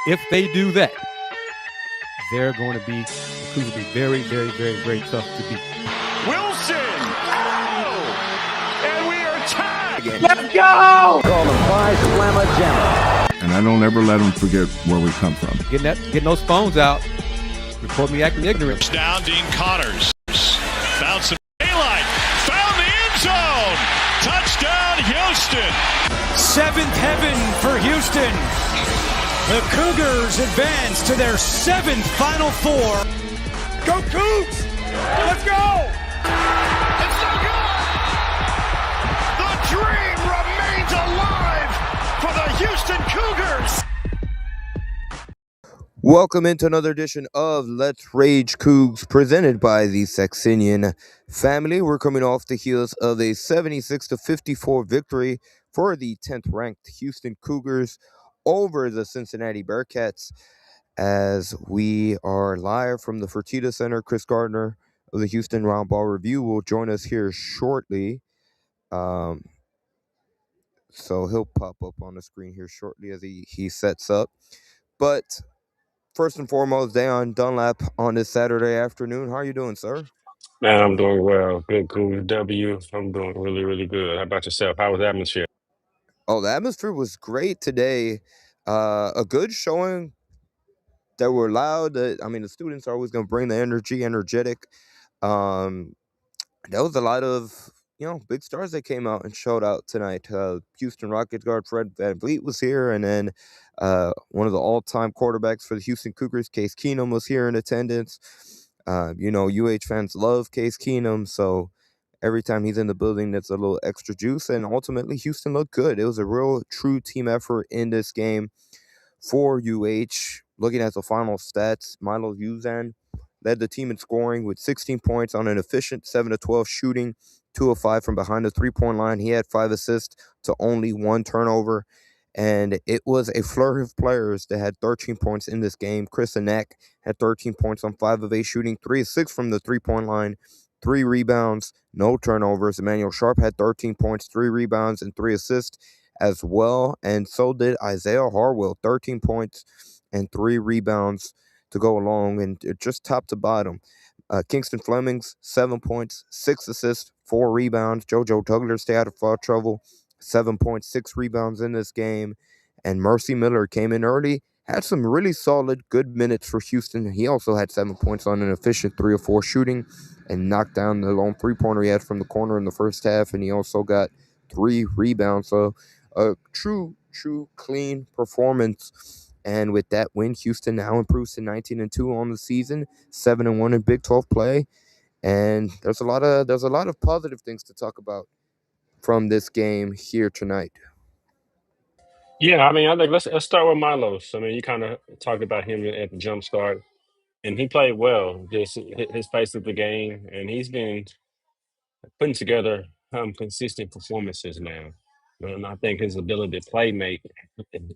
If they do that, the Cougars will be very, very, very, very tough to beat. Wilson! Oh! And we are tied! Let's go! Call them by Slamma Jamma. And I don't ever let them forget where we come from. Getting those phones out. Report me acting ignorant. Down Dean Connors. Found some daylight. Found the end zone. Touchdown, Houston. Seventh heaven for Houston. The Cougars advance to their seventh Final Four. Go Cougs! Let's go! It's so good! The dream remains alive for the Houston Cougars! Welcome into another edition of Let's Rage Coogs, presented by the Saxenian Family. We're coming off the heels of a 76-54 victory for the 10th ranked Houston Cougars over the Cincinnati Bearcats. As we are live from the Fertitta Center, Kris Gardner of the Houston Round Ball Review will join us here shortly. So he'll pop up on the screen here shortly as he sets up. But first and foremost, Dayon Dunlap on this Saturday afternoon. How are you doing, sir? Man, I'm doing well. Good, cool W. I'm doing really, really good. How about yourself? How was the atmosphere? Oh, the atmosphere was great today. A good showing. That were loud. The students are always going to bring the energetic. There was a lot of, big stars that came out and showed out tonight. Houston Rockets guard Fred VanVleet was here, and then one of the all-time quarterbacks for the Houston Cougars, Case Keenum, was here in attendance. UH fans love Case Keenum, so every time he's in the building, that's a little extra juice. And ultimately, Houston looked good. It was a real, true team effort in this game for UH. Looking at the final stats, Milo Uzan led the team in scoring with 16 points on an efficient 7-12 shooting, 2 of 5 from behind the three-point line. He had 5 assists to only 1 turnover. And it was a flurry of players that had 13 points in this game. Chris Gardner had 13 points on 5 of 8 shooting, 3 of 6 from the three-point line, 3 rebounds, no turnovers. Emmanuel Sharp had 13 points, 3 rebounds, and 3 assists as well. And so did Isaiah Harwell, 13 points and 3 rebounds to go along, and just top to bottom. Kingston Flemings, 7 points, 6 assists, 4 rebounds. JoJo Tugler stayed out of foul trouble, 7 points, 6 rebounds in this game. And Mercy Miller came in early, had some really solid, good minutes for Houston. He also had 7 points on an efficient 3 of 4 shooting and knocked down the lone three-pointer he had from the corner in the first half, and he also got 3 rebounds. So a true, clean performance. And with that win, Houston now improves to 19-2 on the season, 7-1 in Big 12 play. And there's a lot of positive things to talk about from this game here tonight. Yeah, I think let's start with Milos. You kind of talked about him at the jump start, and he played well. Just his pace of the game, and he's been putting together consistent performances now. And I think his ability to play make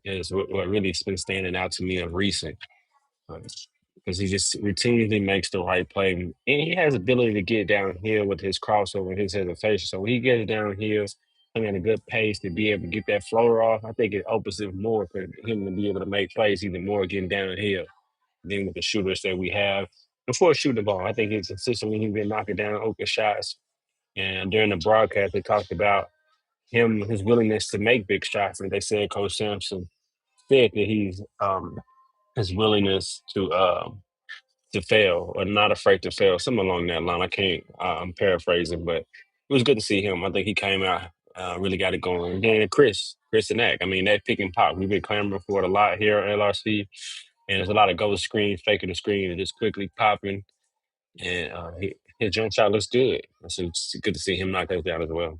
is what really has been standing out to me of recent. Because he just routinely makes the right play. And he has ability to get downhill with his crossover and his hesitation. So when he gets downhill and at a good pace to be able to get that floater off, I think it opens it more for him to be able to make plays even more getting downhill than with the shooters that we have. Before shooting the ball, I think he's consistently been knocking down open shots. And during the broadcast, they talked about his willingness to make big shots. And they said Coach Sampson said that his willingness to fail or not afraid to fail, something along that line. I'm paraphrasing, but it was good to see him. I think he came out, really got it going. And then Kris and Eck. That pick and pop, we've been clamoring for it a lot here at LRC, and there's a lot of ghost screens, faking the screen, and just quickly popping. And his jump shot looks good. So it's good to see him knock that down as well.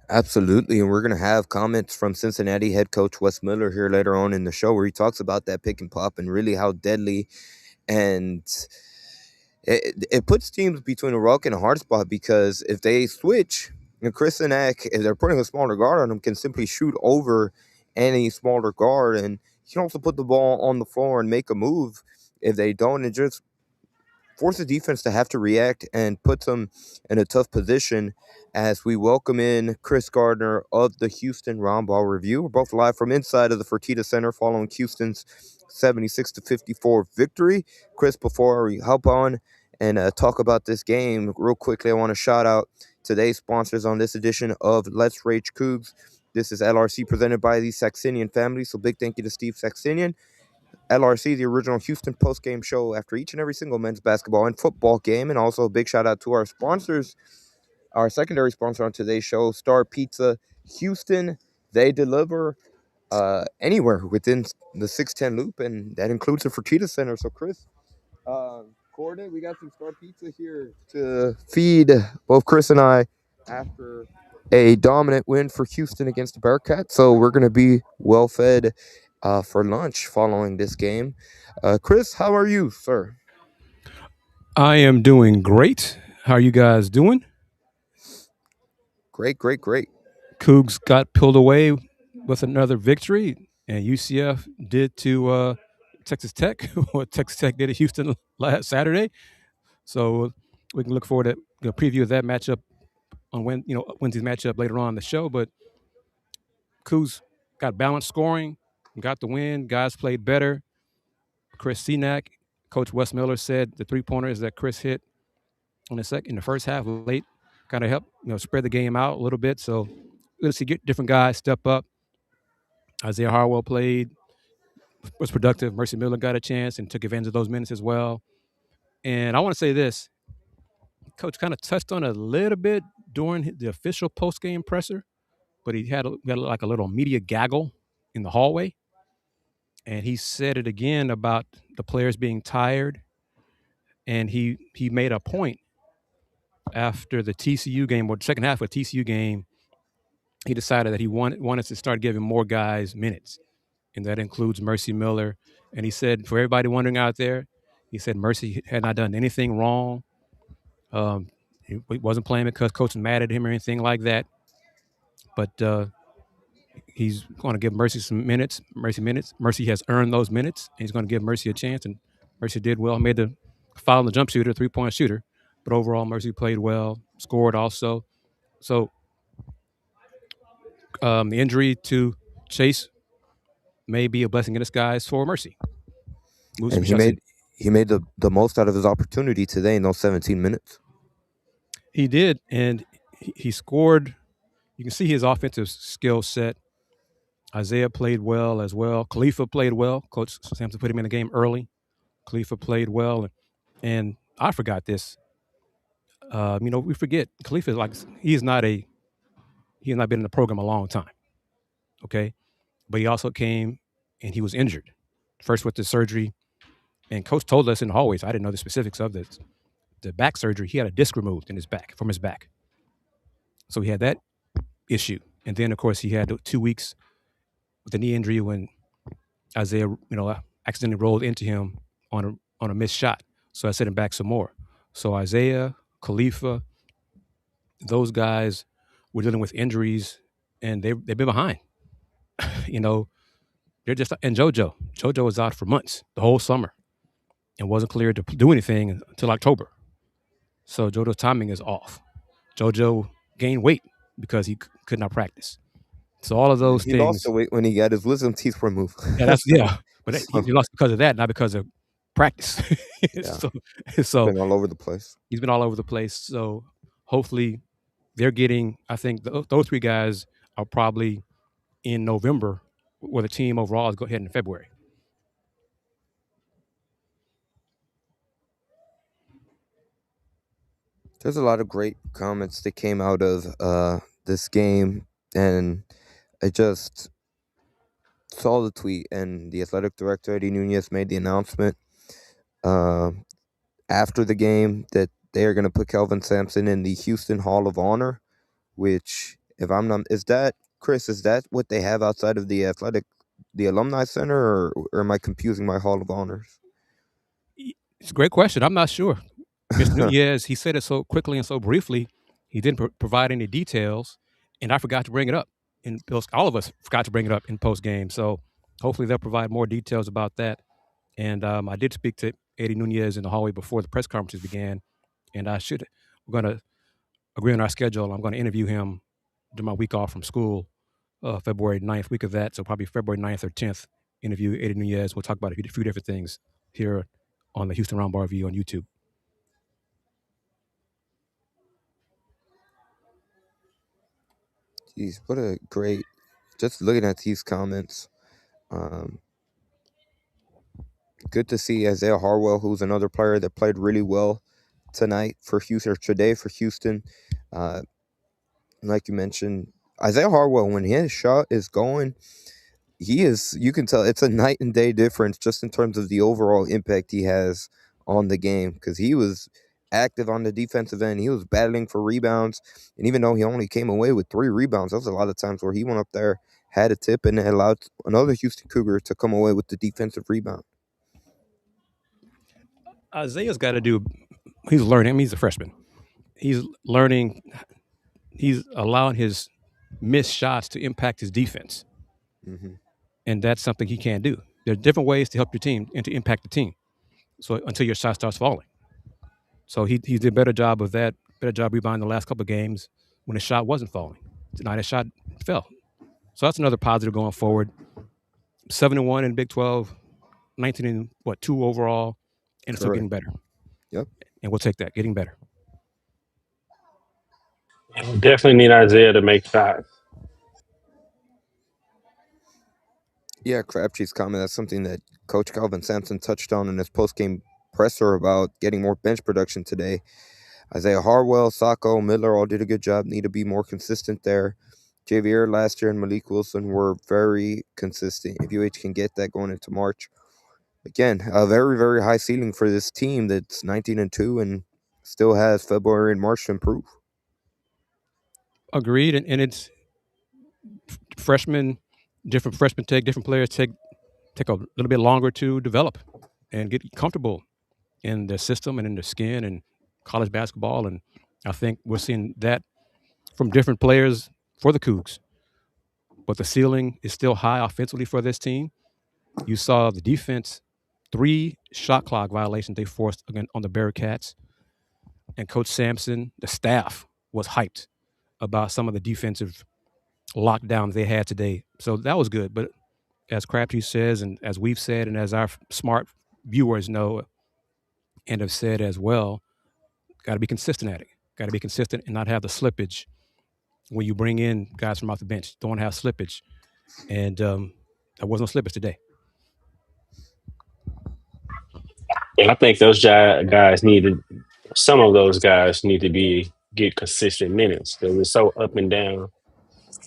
Absolutely, and we're going to have comments from Cincinnati head coach Wes Miller here later on in the show where he talks about that pick and pop and really how deadly, and it puts teams between a rock and a hard spot, because if they switch, Chris and Eck, if they're putting a smaller guard on them, can simply shoot over any smaller guard, and you can also put the ball on the floor and make a move. If they don't, it just forces defense to have to react and puts them in a tough position as we welcome in Kris Gardner of the Houston Roundball Review. We're both live from inside of the Fertitta Center following Houston's 76-54 victory. Kris, before we hop on and talk about this game, real quickly, I want to shout out today's sponsors on this edition of Let's Rage Coogs. This is LRC presented by the Saxenian Family, so big thank you to Steve Saxenian. LRC, the original Houston postgame show after each and every single men's basketball and football game. And also a big shout out to our sponsors, our secondary sponsor on today's show, Star Pizza Houston. They deliver anywhere within the 610 loop, and that includes the Fertitta Center. So, Kris, Gordon, we got some Star Pizza here to feed both Kris and I after a dominant win for Houston against the Bearcats. So we're going to be well fed for lunch following this game. Kris, how are you, sir? I am doing great. How are you guys doing? Great. Cougs got pulled away with another victory, and UCF did to Texas Tech what Texas Tech did at Houston last Saturday. So we can look forward to preview of that matchup on Wednesday's matchup later on in the show. But Cougs got balanced scoring, got the win. Guys played better. Chris Senack, Coach Wes Miller said the three-pointers that Chris hit in the first half late kind of helped spread the game out a little bit. So we're going to see different guys step up. Isaiah Harwell played, was productive. Mercy Miller got a chance and took advantage of those minutes as well. And I want to say this. Coach kind of touched on it a little bit during the official post-game presser, but he had like a little media gaggle in the hallway. And he said it again about the players being tired. And he made a point after the TCU game, or the second half of the TCU game. He decided that he wanted to start giving more guys minutes, and that includes Mercy Miller. And he said, for everybody wondering out there, he said Mercy had not done anything wrong. He wasn't playing because coach was mad at him or anything like that. But he's going to give Mercy some minutes. Mercy has earned those minutes, and he's going to give Mercy a chance. And Mercy did well, made the foul on the jump shooter, three-point shooter. But overall, Mercy played well, scored also. So the injury to Chase may be a blessing in disguise for Mercy. And he made the most out of his opportunity today in those 17 minutes. He did, and he scored. You can see his offensive skill set. Isaiah played well as well. Khalifa played well. Coach Sampson put him in the game early. Khalifa played well, and I forgot this. We forget Khalifa he has not been in the program a long time. Okay, but he also came and he was injured first with the surgery, and coach told us in the hallways. I didn't know the specifics of this. The back surgery, he had a disc removed from his back. So he had that issue. And then, of course, he had 2 weeks with the knee injury when Isaiah, accidentally rolled into him on a missed shot. So I set him back some more. So Isaiah, Khalifa, those guys were dealing with injuries, and they've been behind. They're just – and JoJo. JoJo was out for months, the whole summer, and wasn't cleared to do anything until October. So JoJo's timing is off. JoJo gained weight because he could not practice. So all of those things. He lost the weight when he got his wisdom teeth removed. But he lost because of that, not because of practice. So been all over the place. He's been all over the place. So hopefully they're getting. I think those three guys are probably in November, where the team overall is going ahead in February. There's a lot of great comments that came out of this game, and I just saw the tweet, and the athletic director, Eddie Yanez, made the announcement after the game that they are going to put Kelvin Sampson in the Houston Hall of Honor, which, if I'm not, is that, Kris, is that what they have outside of the Alumni Center, or am I confusing my Hall of Honors? It's a great question. I'm not sure. Mr. Nunez, he said it so quickly and so briefly, he didn't provide any details, and I forgot to bring it up. All of us forgot to bring it up in post-game, so hopefully they'll provide more details about that And I did speak to Eddie Nunez in the hallway before the press conferences began, and we're going to agree on our schedule. I'm going to interview him during my week off from school, February 9th, week of that. So probably February 9th or 10th, interview Eddie Nunez. We'll talk about a few different things here on the Houston Roundbar View on YouTube. Jeez, what a great, just looking at these comments, good to see Isaiah Harwell, who's another player that played really well tonight for Houston, or today for Houston. Like you mentioned, Isaiah Harwell, when his shot is going, you can tell it's a night and day difference just in terms of the overall impact he has on the game, because he was active on the defensive end. He was battling for rebounds, and even though he only came away with 3 rebounds, there was a lot of times where he went up there, had a tip, and it allowed another Houston Cougar to come away with the defensive rebound. Isaiah's got to do. He's learning. I mean, he's a freshman. He's learning. He's allowing his missed shots to impact his defense, and that's something he can't do. There are different ways to help your team and to impact the team. So until your shot starts falling, so he did a better job of that. Better job rebounding the last couple of games when his shot wasn't falling. Tonight his shot fell. So that's another positive going forward. 7-1 in Big 12, 2 overall, and still getting better. Yep. And we'll take that, getting better. Definitely need Isaiah to make shots. Yeah, Crabtree's comment, that's something that Coach Calvin Sampson touched on in his post-game presser about getting more bench production today. Isaiah Harwell, Sacco, Miller all did a good job, need to be more consistent there. Javier last year and Malik Wilson were very consistent. If UH can get that going into March, again, a very, very high ceiling for this team that's 19-2 and still has February and March to improve. Agreed, and it's different freshmen different players take a little bit longer to develop and get comfortable in the system and in their skin and college basketball. And I think we're seeing that from different players for the Cougs. But the ceiling is still high offensively for this team. You saw the defense, 3 shot clock violations they forced again on the Bearcats. And Coach Sampson, the staff, was hyped about some of the defensive lockdowns they had today. So that was good. But as Crabtree says, and as we've said, and as our smart viewers know and have said as well, got to be consistent at it. Got to be consistent and not have the slippage when you bring in guys from off the bench. Don't have slippage. And there was no slippage today. And I think those guys some of those guys need to get consistent minutes because it's so up and down.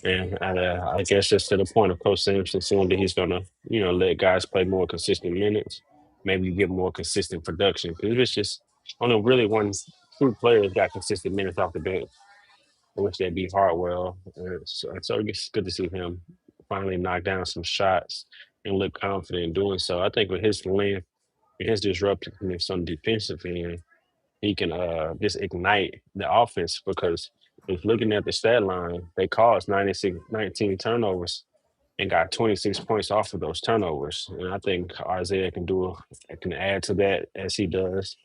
And I guess just to the point of Coach Sampson saying that he's going to, let guys play more consistent minutes, maybe you get more consistent production. Because it's just only really 2 players got consistent minutes off the bench, which that'd be Hartwell. So it's good to see him finally knock down some shots and look confident in doing so. I think with his length and his disruptiveness on the defensive end, he can just ignite the offense because if looking at the stat line, they caused 19 turnovers and got 26 points off of those turnovers. And I think Isaiah can add to that as he does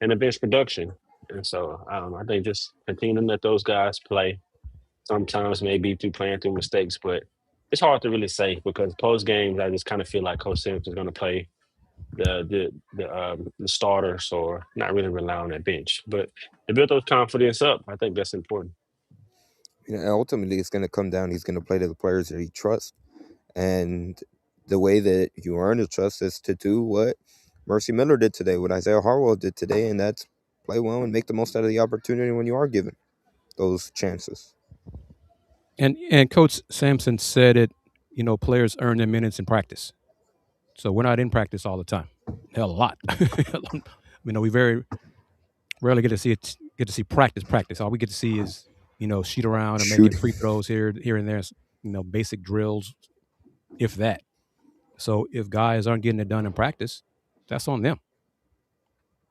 in the bench production. And so I think just continue to let those guys play. Sometimes maybe through playing through mistakes, but it's hard to really say because post games I just kind of feel like Coach Sims is going to play the starters or not really rely on that bench. But to build those confidence up, I think that's important. Ultimately, it's going to come down. He's going to play to the players that he trusts. And the way that you earn the trust is to do what Mercy Miller did today, what Isaiah Harwell did today, and that's play well and make the most out of the opportunity when you are given those chances. And Coach Sampson said it, players earn their minutes in practice. So we're not in practice all the time. Hell, a lot. We very rarely get to see practice. All we get to see is, shoot around and making free throws here and there, basic drills, if that. So if guys aren't getting it done in practice, that's on them.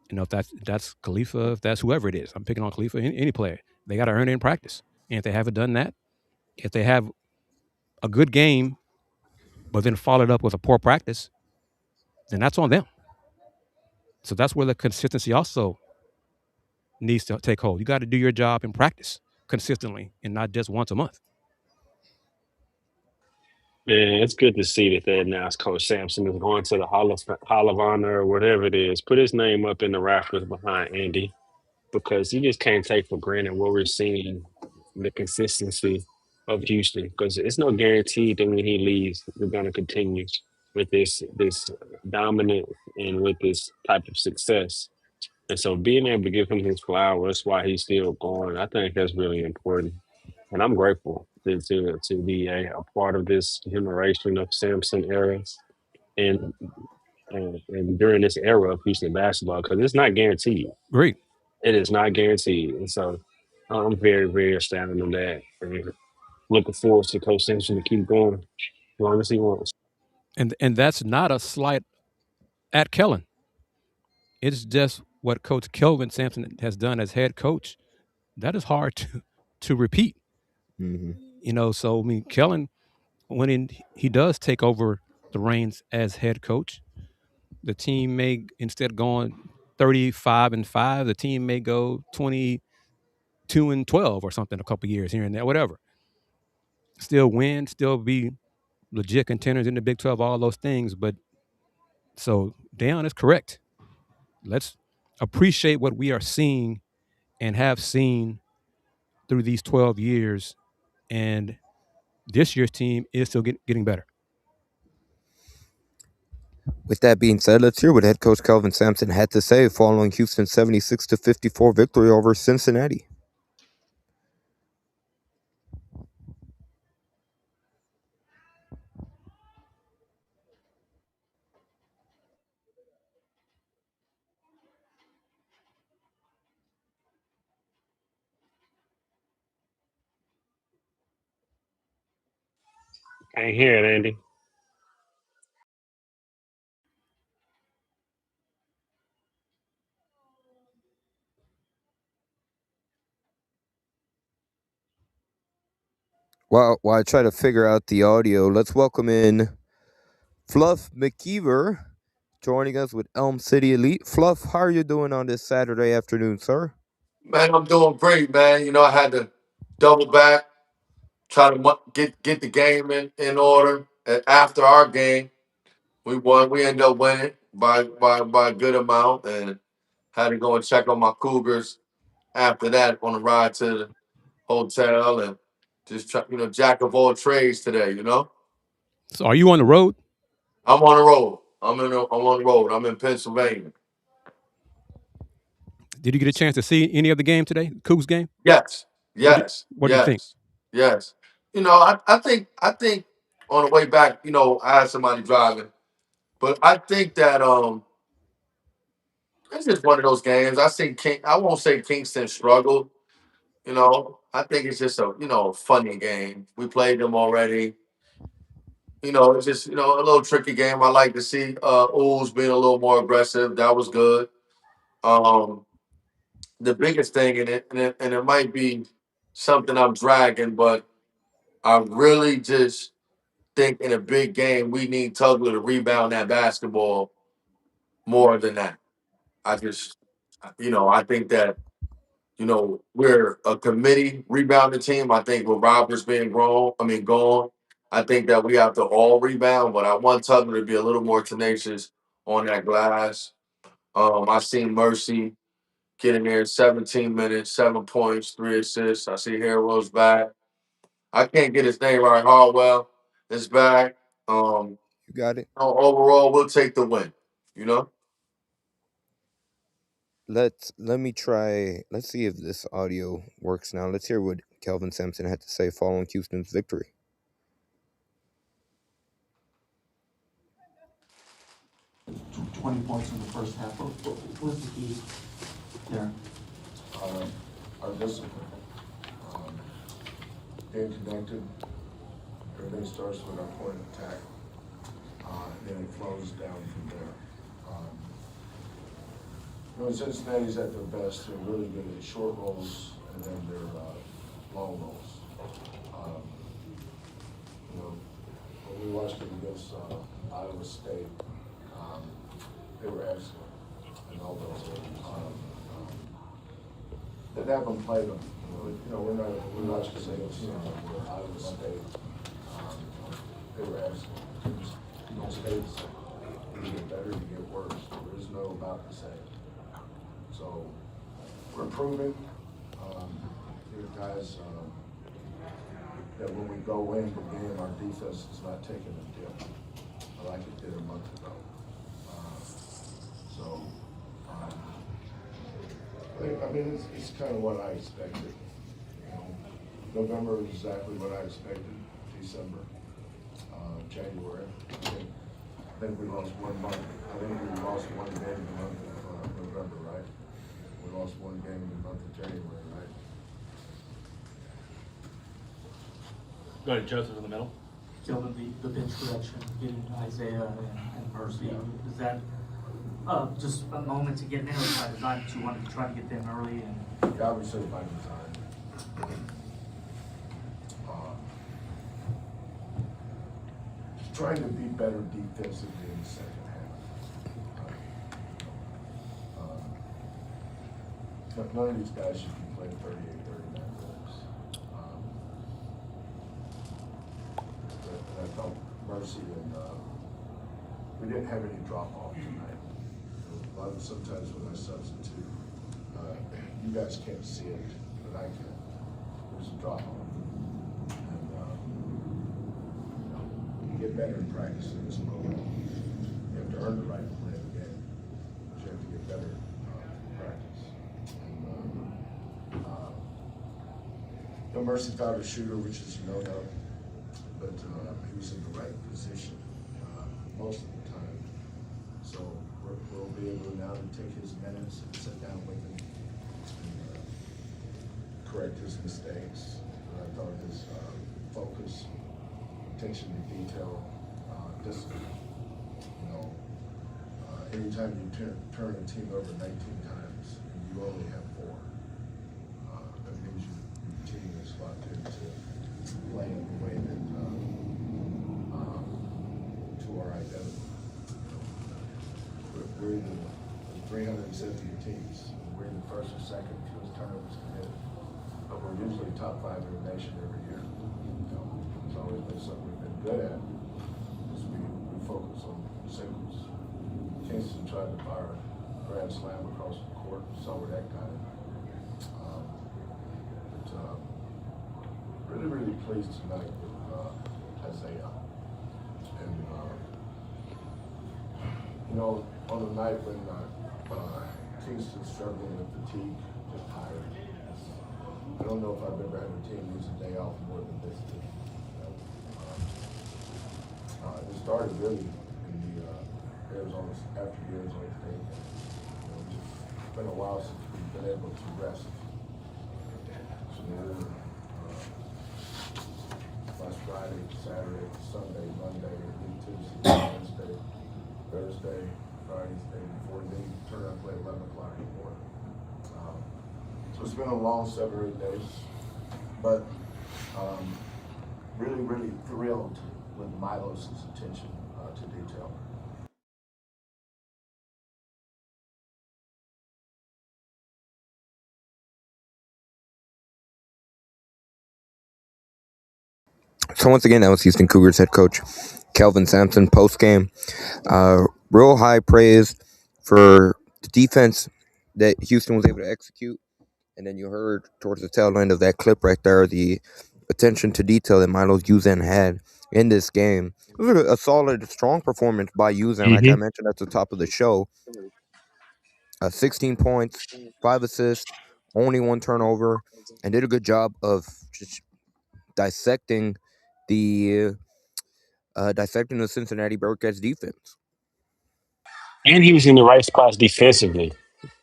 If that's Khalifa, if that's whoever it is, I'm picking on Khalifa, any player, they got to earn it in practice. And if they haven't done that, if they have a good game, but then followed up with a poor practice, then that's on them. So that's where the consistency also needs to take hold. You got to do your job in practice consistently and not just once a month. Man, it's good to see that they announced Coach Sampson is going to the Hall of Honor or whatever it is. Put his name up in the rafters behind Andy, because you just can't take for granted what we're seeing, the consistency of Houston. Because it's no guarantee that when he leaves, we're going to continue with this dominant and with this type of success. And so being able to give him his flowers while he's still going, I think that's really important. And I'm grateful to be a part of this generation of Samson era and and during this era of Houston basketball, because it's not guaranteed. Great. It is not guaranteed. And so I'm very, very astounded on that. And looking forward to Coach Sampson to keep going as long as he wants. And that's not a slight at Kellen. It's just what Coach Kelvin Sampson has done as head coach. That is hard to repeat. Mm-hmm. So I mean, Kellen, when he does take over the reins as head coach, the team may, instead of going 35-5, the team may go 22-12 or something, a couple years here and there, whatever. Still win, still be legit contenders in the Big 12, all those things. But so Dayon is correct. Let's appreciate what we are seeing and have seen through these 12 years. And this year's team is still getting better. With that being said, let's hear what head coach Kelvin Sampson had to say following Houston's 76-54 victory over Cincinnati. Can't hear it, Andy. While I try to figure out the audio, let's welcome in Fluff McKiver joining us with Elm City Elite. Fluff, how are you doing on this Saturday afternoon, sir? Man, I'm doing great, man. I had to double back, try to get the game in order. And after our game, we won. We ended up winning by a good amount, and had to go and check on my Cougars after that on the ride to the hotel, and just try, jack of all trades today. So are you on the road? I'm on the road. I'm on the road. I'm in Pennsylvania. Did you get a chance to see any of the game today, Cougs game? Yes, yes, What do you think? yes, yes. I think on the way back, I had somebody driving, but I think that it's just one of those games. I won't say Kingston struggled. I think it's just a funny game. We played them already. It's just a little tricky game. I like to see Ooze being a little more aggressive. That was good. Um, the biggest thing in it, and it might be something I'm dragging, but I really just think in a big game we need Tugler to rebound that basketball more than that. I just, I think that we're a committee rebounding team. I think with Roberts being gone, I think that we have to all rebound. But I want Tugler to be a little more tenacious on that glass. I've seen Mercy get in there 17 minutes, 7 points, 3 assists. I see Heroes back. I can't get his name right. Harwell is back. You got it. Overall, we'll take the win. You know. Let me try. Let's see if this audio works now. Let's hear what Kelvin Sampson had to say following Houston's victory. 20 points in the first half. What was the key there? Our discipline. Being connected. Everything starts with our point of attack. And then it flows down from there. Cincinnati's at their best. They're really good at short rolls and then their long rolls. When we watched them against Iowa State, they were excellent. and all those things. That haven't played them. We're not just saying, we're Iowa State. They were excellent. States, you get better, you get worse. There is no about the same. So we're proving, here guys, that when we go in the game, our defense is not taking a dip like it did a month ago. I mean, it's kind of what I expected. November is exactly what I expected. December, January. I think we lost 1 month. I think we lost one game in the month of November, right? We lost one game in the month of January, right? Go ahead, Joseph, in the middle. Kelvin, the bench correction, getting Isaiah and Mercy, is that just a moment to get in there, or by design, that you wanted to try to get them early? And Yeah, I would say by design. Trying to be better defensively in the second half. None of these guys should be playing 38, 39 minutes. And I felt Mercy and we didn't have any drop off tonight. A lot of sometimes when I substitute, you guys can't see it, but I can. There's a drop off. Get better in practice in this program. You have to earn the right to play the game, but you have to get better in practice. And Mercy found a shooter, which is no, but he was in the right position most of the time. So we'll be able now to take his minutes and sit down with him and correct his mistakes. I thought his focus, attention to detail, discipline. Anytime you turn a team over 19 times and you only have 4, that means your team is locked into playing the way that to our identity. We're in the 370 teams. We're in the first or second fewest turnovers committed, but we're usually top 5 in the nation every year. It's always been something we've been good at, is we focus on singles. Kingston tried to fire a grand slam across the court, saw where that got it. Really, really pleased tonight with Isaiah. And, on the night when Kingston's struggling with fatigue, just tired. I don't know if I've ever had a team lose a day off more than this did. It started really in the Arizona, after the Arizona State game. It's been a while since we've been able to rest. So last Friday, Saturday, Sunday, Monday, Tuesday, Wednesday, Thursday, Friday, before they turn out to play 11 o'clock in the morning. So it's been a long 7 or 8 days, but really, really thrilled with Milos' attention to detail. So once again, that was Houston Cougars head coach Kelvin Sampson post-game. Real high praise for the defense that Houston was able to execute. And then you heard towards the tail end of that clip right there, the attention to detail that Milos Uzan had in this game. It was a solid, strong performance by Uzan, like I mentioned at the top of the show. 16 points, 5 assists, only 1 turnover, and did a good job of just dissecting the Cincinnati Bearcats defense. And he was in the right spots defensively.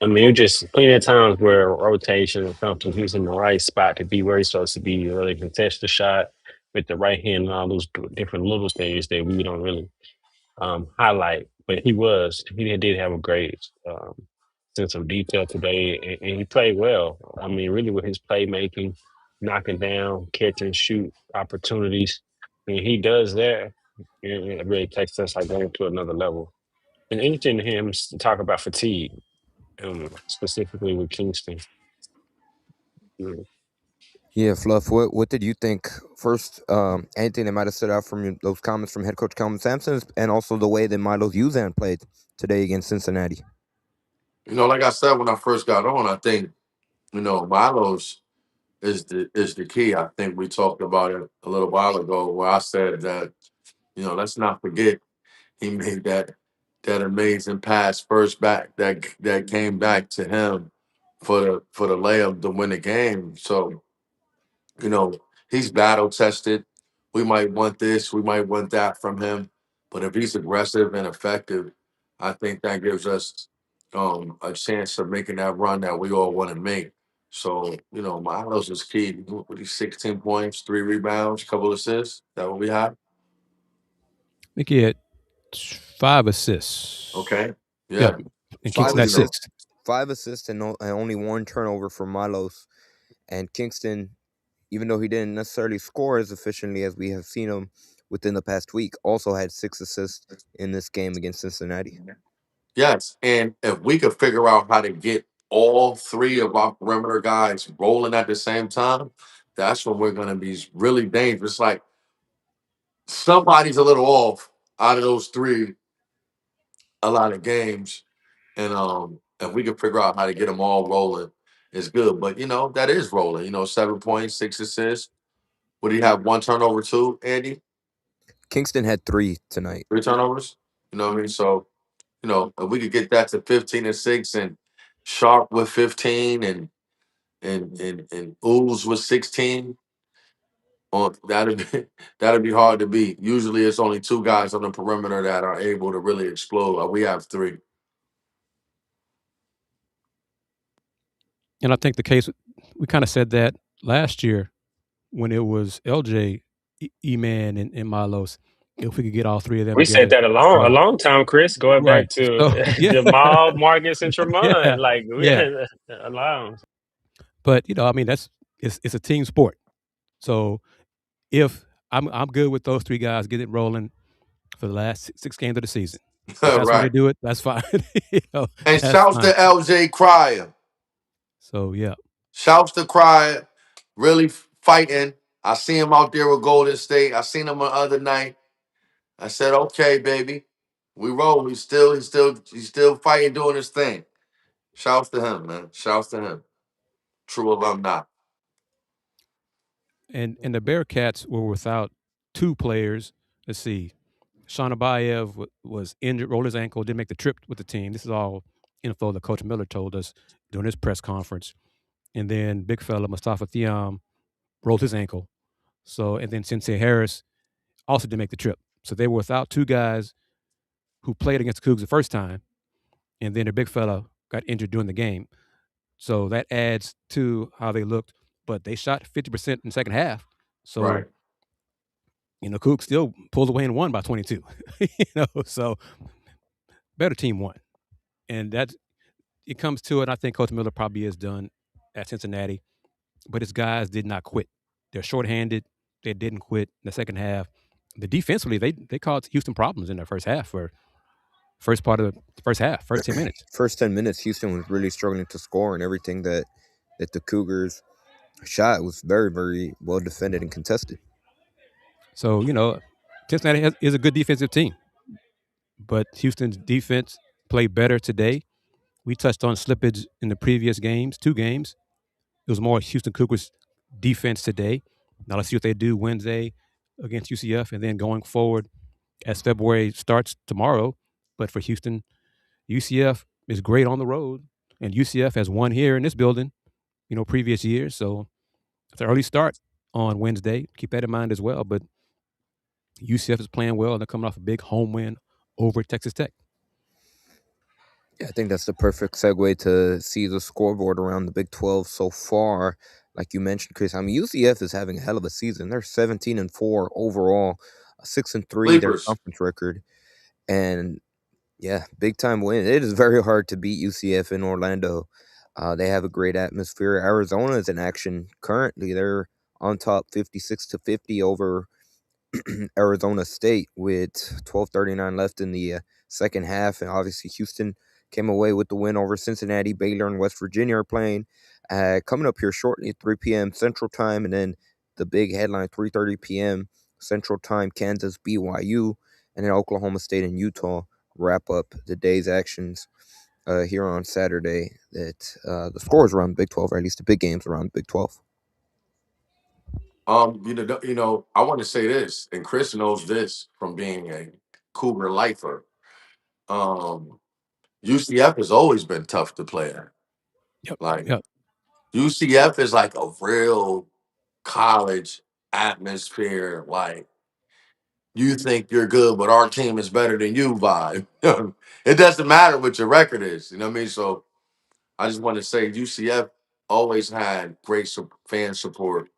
I mean, it was just plenty of times where rotation or something, he was in the right spot to be where he's supposed to be, really contest the shot with the right hand and all those different little things that we don't really highlight. But he did have a great sense of detail today, and he played well. I mean, really with his playmaking, knocking down, catch and shoot opportunities. And he does that, and it really takes us like going to another level. And interesting to hear him talk about fatigue. specifically with Kingston. Yeah. Yeah, Fluff. What did you think? First, anything that might have stood out from those comments from head coach Calvin Sampson, and also the way that Milos Uzan played today against Cincinnati. Like I said when I first got on, I think Milos is the key. I think we talked about it a little while ago where I said that let's not forget he made that amazing pass first back that came back to him for the layup to win the game. So you know, he's battle tested. We might want this, we might want that from him. But if he's aggressive and effective, I think that gives us a chance of making that run that we all want to make. So, Miles is key. What he's 16 points, 3 rebounds, couple assists. That what we have? I think he had 5 assists. Okay. Yep. Yeah. And Five Kingston had 6. 5 assists and only 1 turnover for Milos. And Kingston, even though he didn't necessarily score as efficiently as we have seen him within the past week, also had 6 assists in this game against Cincinnati. Yes. And if we could figure out how to get all 3 of our perimeter guys rolling at the same time, that's when we're going to be really dangerous. Like somebody's a little off out of those 3 a lot of games. And if we could figure out how to get them all rolling, it's good. But that is rolling. 7 points, 6 assists. Would he have 1 turnover too, Andy? Kingston had 3 tonight. 3 turnovers? You know what I mean? So, if we could get that to 15 and 6 and Sharp with 15 and Ooze with 16. That'd be hard to beat. Usually it's only 2 guys on the perimeter that are able to really explode. We have 3. And I think the case, we kind of said that last year when it was LJ, E-Man, and Milos. If we could get all 3 of them We said together. that a long time, Chris, going Right. back to So, yeah. Jamal, Marcus, and Yeah. Tremont. Like we Yeah. had allowed. But I mean, it's a team sport. So if I'm good with those 3 guys getting it rolling for the last 6 games of the season. If that's how they Right. do it, that's fine. And that's shouts fine. to LJ Cryer. So yeah. Shouts to Cryer, really fighting. I see him out there with Golden State. I seen him the other night. I said, okay, baby. We roll. He's still fighting, doing his thing. Shouts to him, man. Shouts to him. True alumni. And the Bearcats were without 2 players. Let's see. Sean Abayev was injured, rolled his ankle, didn't make the trip with the team. This is all info that Coach Miller told us during his press conference. And then big fella Mustafa Thiam rolled his ankle. So, and then Sensei Harris also didn't make the trip. So they were without 2 guys who played against the Cougs the first time. And then the big fella got injured during the game. So that adds to how they looked. But they shot 50% in the second half. So, Right. Cougs still pulled away and won by 22. So better team won. And it comes to it. I think Coach Miller probably is done at Cincinnati, but his guys did not quit. They're shorthanded. They didn't quit in the second half. The defensively, they caused Houston problems in the first half for first part of the first half, first 10 minutes. First 10 minutes, Houston was really struggling to score, and everything that the Cougars shot was very, very well defended and contested. So, Cincinnati is a good defensive team, but Houston's defense played better today. We touched on slippage in the previous games, 2 games. It was more Houston Cougars defense today. Now let's see what they do Wednesday against UCF, and then going forward as February starts tomorrow. But for Houston, UCF is great on the road, and UCF has won here in this building, previous years. So it's an early start on Wednesday. Keep that in mind as well. But UCF is playing well, and they're coming off a big home win over Texas Tech. Yeah, I think that's the perfect segue to see the scoreboard around the Big 12 so far. Like you mentioned, Chris, I mean, UCF is having a hell of a season. They're 17-4 overall, 6-3 their conference record, and yeah, big time win. It is very hard to beat UCF in Orlando. They have a great atmosphere. Arizona is in action currently. They're on top 56-50 over Arizona State with 12:39 left in the second half, and obviously Houston came away with the win over Cincinnati. Baylor and West Virginia are playing. Coming up here shortly at 3 p.m. Central Time, and then the big headline 3:30 p.m. Central Time, Kansas, BYU, and then Oklahoma State and Utah wrap up the day's actions here on Saturday. That the scores around the Big 12, or at least the big games around the Big 12. I want to say this, and Kris knows this from being a Cougar lifer. UCF has always been tough to play at. Yep. Like Yep. UCF is like a real college atmosphere. Like you think you're good, but our team is better than you vibe. It doesn't matter what your record is. You know what I mean? So I just want to say UCF always had great fan support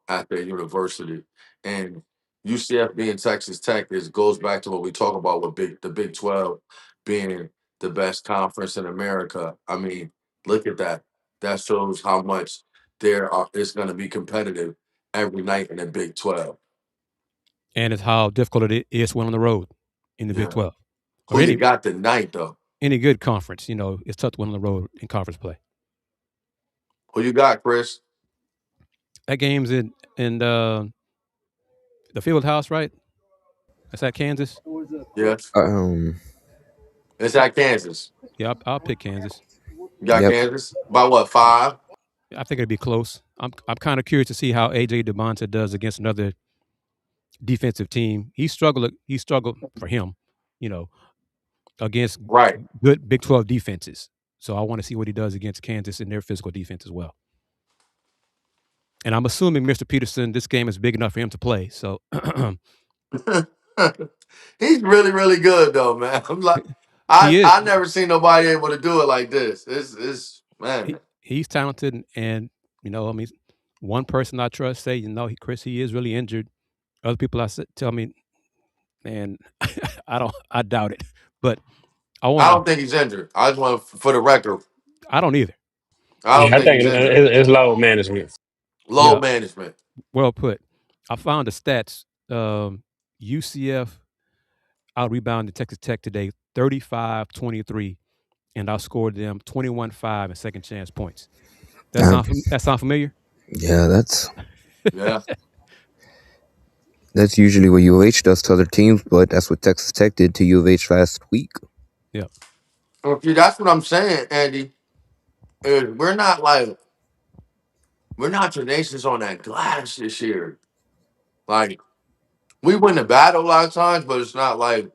at their university. And UCF being Texas Tech goes back to what we talk about with the Big 12 being the best conference in America. I mean, look at that. That shows how much it's going to be competitive every night in the Big 12. And it's how difficult it is to win on the road in the Big Yeah. 12. Who you got tonight, though? Any good conference, it's tough to win on the road in conference play. Who you got, Kris? That game's in the field house, right? That's at Kansas. Yes. It's at Kansas. Yeah, I'll pick Kansas. You got Kansas? By what, 5? I think it'd be close. I'm kind of curious to see how AJ DeBonta does against another defensive team. He struggled for him, against good Big 12 defenses. So I want to see what he does against Kansas and their physical defense as well. And I'm assuming Mr. Peterson, this game is big enough for him to play. So he's really, really good though, man. I'm like, I never seen nobody able to do it like this. It's man. He's talented, and one person I trust say, Kris, he is really injured. Other people tell me, man, I doubt it. But I don't think he's injured. I just want for the record. I don't either. I think it's load management. Load management. Well put. I found the stats. UCF out-rebounded Texas Tech today 35-23, and outscored them 21-5 in second chance points. That sound familiar? Yeah, that's usually what U of H does to other teams, but that's what Texas Tech did to U of H last week. Yeah. Okay, that's what I'm saying, Andy. We're not tenacious on that glass this year. Like, we win the battle a lot of times, but it's not like,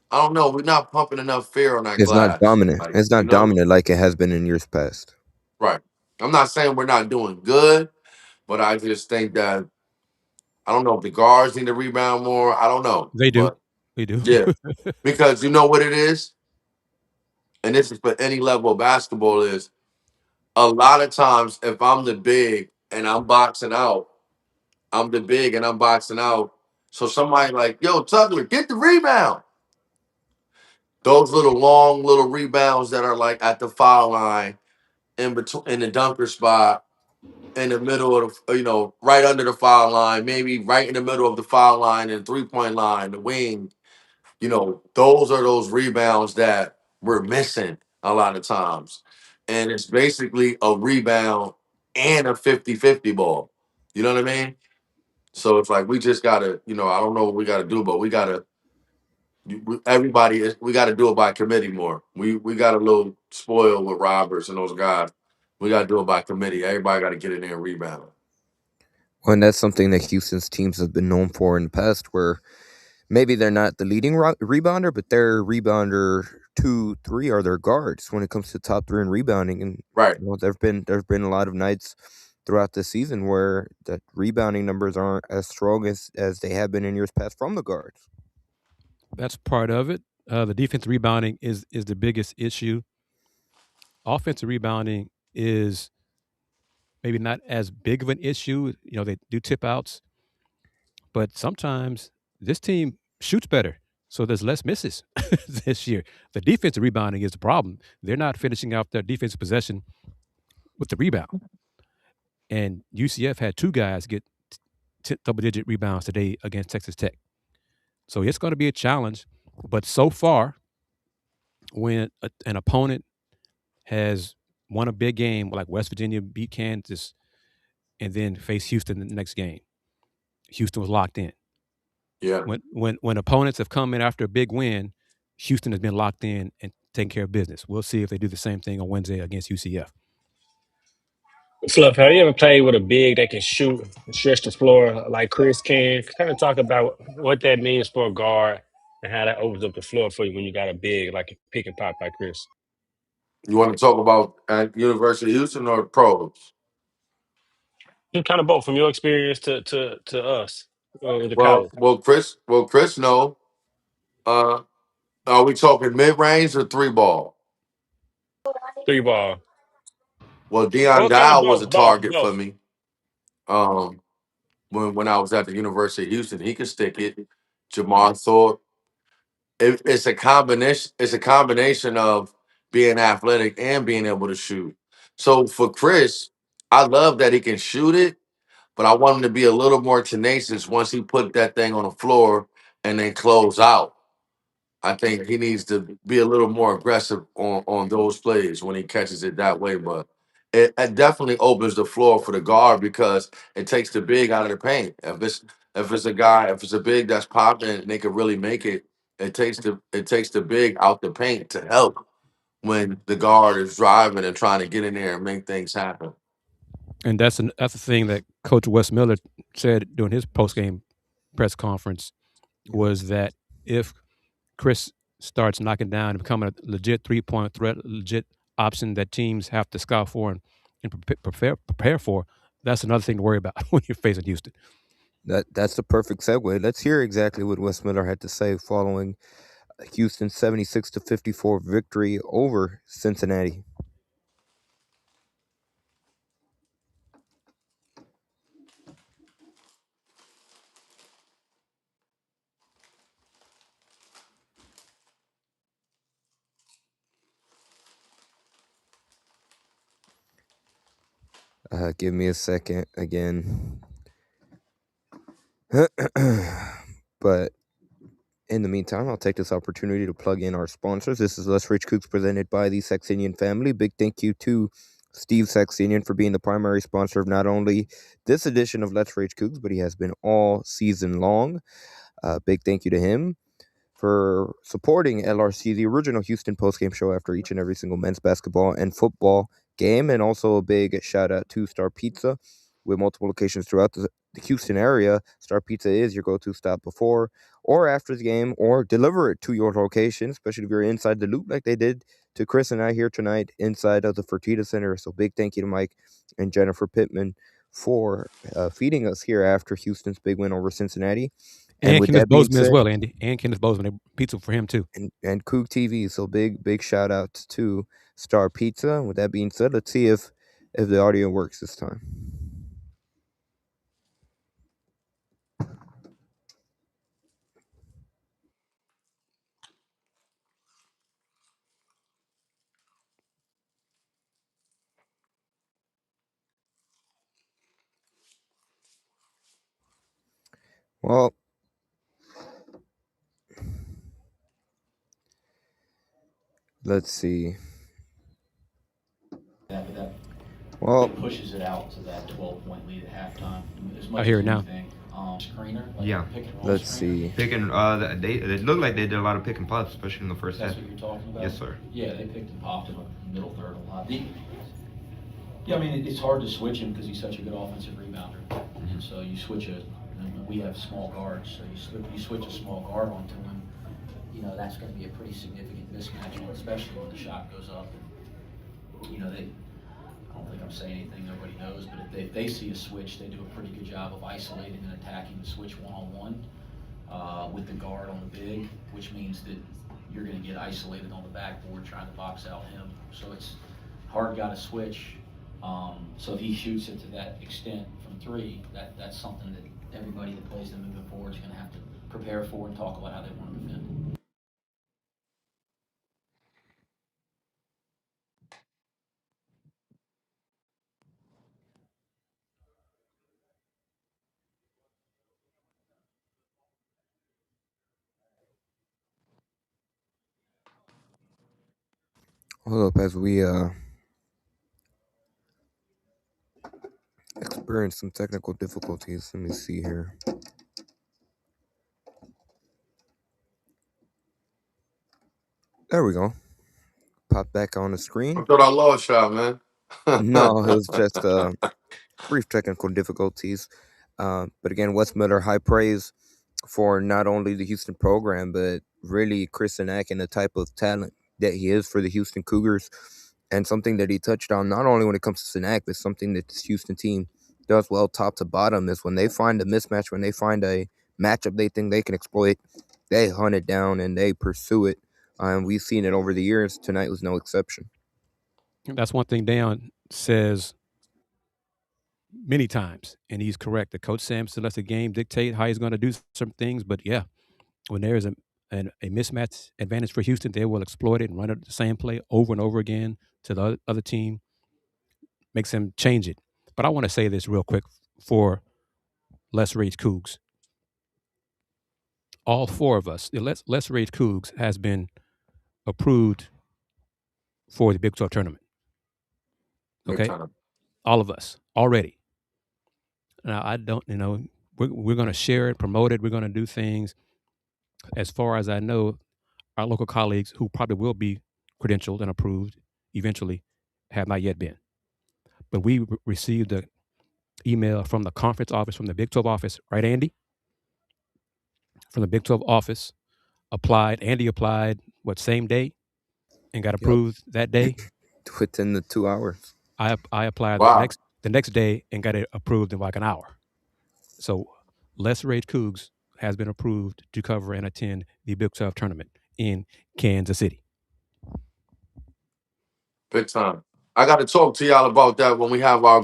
I don't know, we're not pumping enough fear on that glass. It's not dominant. It's not dominant like it has been in years past. Right. I'm not saying we're not doing good, but I just think that, I don't know if the guards need to rebound more. I don't know. They do. They do. Yeah. Because you know what it is? And this is for any level of basketball, is a lot of times if I'm the big and I'm boxing out, so somebody like, yo, Tugler, get the rebound. Those long little rebounds that are like at the foul line, in the dunker spot, in the middle of right under the foul line, maybe right in the middle of the foul line and 3-point line, the wing. Those are those rebounds that we're missing a lot of times. And it's basically a rebound and a 50-50 ball. You know what I mean? So it's like we just got to, I don't know what we got to do, but we got to, we got to do it by committee more. We got a little spoiled with Roberts and those guys. We got to do it by committee. Everybody got to get in there and rebound. Well, and that's something that Houston's teams have been known for in the past, where maybe they're not the leading rebounder, but their rebounder 2, 3 are their guards when it comes to top 3 in rebounding. And there've been a lot of nights throughout the season where the rebounding numbers aren't as strong as they have been in years past from the guards. That's part of it. The defensive rebounding is the biggest issue. Offensive rebounding is maybe not as big of an issue. They do tip outs, but sometimes this team shoots better, so there's less misses this year. The defensive rebounding is the problem. They're not finishing out their defensive possession with the rebound. And UCF had 2 guys get double-digit rebounds today against Texas Tech. So it's going to be a challenge. But so far, when an opponent has won a big game, like West Virginia beat Kansas, and then face Houston in the next game. Houston was locked in. Yeah. When opponents have come in after a big win, Houston has been locked in and taking care of business. We'll see if they do the same thing on Wednesday against UCF. Fluff, have you ever played with a big that can shoot, and stretch the floor like Kris can? Kind of talk about what that means for a guard and how that opens up the floor for you when you got a big like a pick and pop like Kris. You want to talk about at University of Houston or pros? Just kind of both from your experience to us the Well, college well, Chris, no. Uh, are we talking mid range or three ball? 3 ball. Well, Dion Well, kind of Dow was a both, both, target for both. me. Um, when I was at the University of Houston, he could stick it. Jamar Thorpe. It's a combination. It's a combination of being athletic and being able to shoot. So for Chris, I love that he can shoot it, but I want him to be a little more tenacious once he put that thing on the floor and then close out. I think he needs to be a little more aggressive on those plays when he catches it that way. But it definitely opens the floor for the guard because it takes the big out of the paint. If it's a big that's popping and they can really make it, it takes the big out the paint to help when the guard is driving and trying to get in there and make things happen. And that's the thing that Coach Wes Miller said during his post game press conference was that if Kris starts knocking down and becoming a legit 3-point threat, legit option that teams have to scout for and prepare for, that's another thing to worry about when you're facing Houston. That's the perfect segue. Let's hear exactly what Wes Miller had to say following Houston's 76-54 victory over Cincinnati. Give me a second again. But in the meantime, I'll take this opportunity to plug in our sponsors. This is Rage Coogs presented by the Saxenian Family. Big thank you to Steve Saxenian for being the primary sponsor of not only this edition of Let's Rage Coogs, but he has been all season long. Big thank you to him for supporting LRC, the original Houston postgame show after each and every single men's basketball and football game. And also a big shout out to Star Pizza with multiple locations throughout the Houston area. Star Pizza is your go-to stop before or after the game, or deliver it to your location, especially if you're inside the loop like they did to Chris and I here tonight inside of the Fertitta Center. So big thank you to Mike and Jennifer Pittman for feeding us here after Houston's big win over Cincinnati. And And with Kenneth that being Bozeman as said, well, Andy. And Kenneth Bozeman, they pizza for him too. and Coog TV. So big shout out to Star Pizza. With that being said, let's see if the audio works this time. Well, let's see. Well, it pushes it out to that 12-point lead at halftime. As much I hear as it now. anything, screener, like Yeah. pick and roll let's screener. see. Picking, they look like they did a lot of pick and pops, especially in the first That's half. what you're talking about? Yes, sir. Yeah, they picked and popped him up in the middle third a lot. Yeah, I mean, it's hard to switch him because he's such a good offensive rebounder. And so you switch and we have small guards, so you switch a small guard onto him, that's going to be a pretty significant mismatch, especially when the shot goes up. I don't think I'm saying anything nobody knows, but if they see a switch, they do a pretty good job of isolating and attacking the switch one-on-one with the guard on the big, which means that you're going to get isolated on the backboard trying to box out him. So it's hard got to switch. So if he shoots it to that extent from three, that's something that everybody that plays them moving forward is going to have to prepare for and talk about how they want to defend. Hold up as we experience some technical difficulties. Let me see here. There we go. Pop back on the I screen. thought I lost y'all, man. No, it was just brief technical difficulties. But again, Wes Miller, high praise for not only the Houston program, but really Chris Sinak and the type of talent that he is for the Houston Cougars. And something that he touched on, not only when it comes to Sinak, but something that this Houston team does well top to bottom, is when they find a mismatch, when they find a matchup they think they can exploit, they hunt it down and they pursue it. And we've seen it over the years. Tonight was no exception. That's one thing Dayon says many times, and he's correct. The coach Sam still lets the game dictate how he's going to do some things, but yeah, when there is a mismatch advantage for Houston, they will exploit it and run it the same play over and over again to the other team, makes them change it. But I want to say this real quick for Let's Rage Coogs. All four of us, Let's Rage Coogs has been approved for the Big 12 tournament. Okay? All of us already. Now, I don't, we're going to share it, promote it. We're going to do things. As far as I know, our local colleagues who probably will be credentialed and approved eventually have not yet been. But we received an email from the conference office, from the Big 12 office, right, Andy? From the Big 12 office, Andy applied, same day and got approved that day? Within the 2 hours. I applied Wow. the next day and got it approved in like an hour. So Les Rage Coogs has been approved to cover and attend the Big 12 tournament in Kansas City. Big time. I got to talk to y'all about that when we have our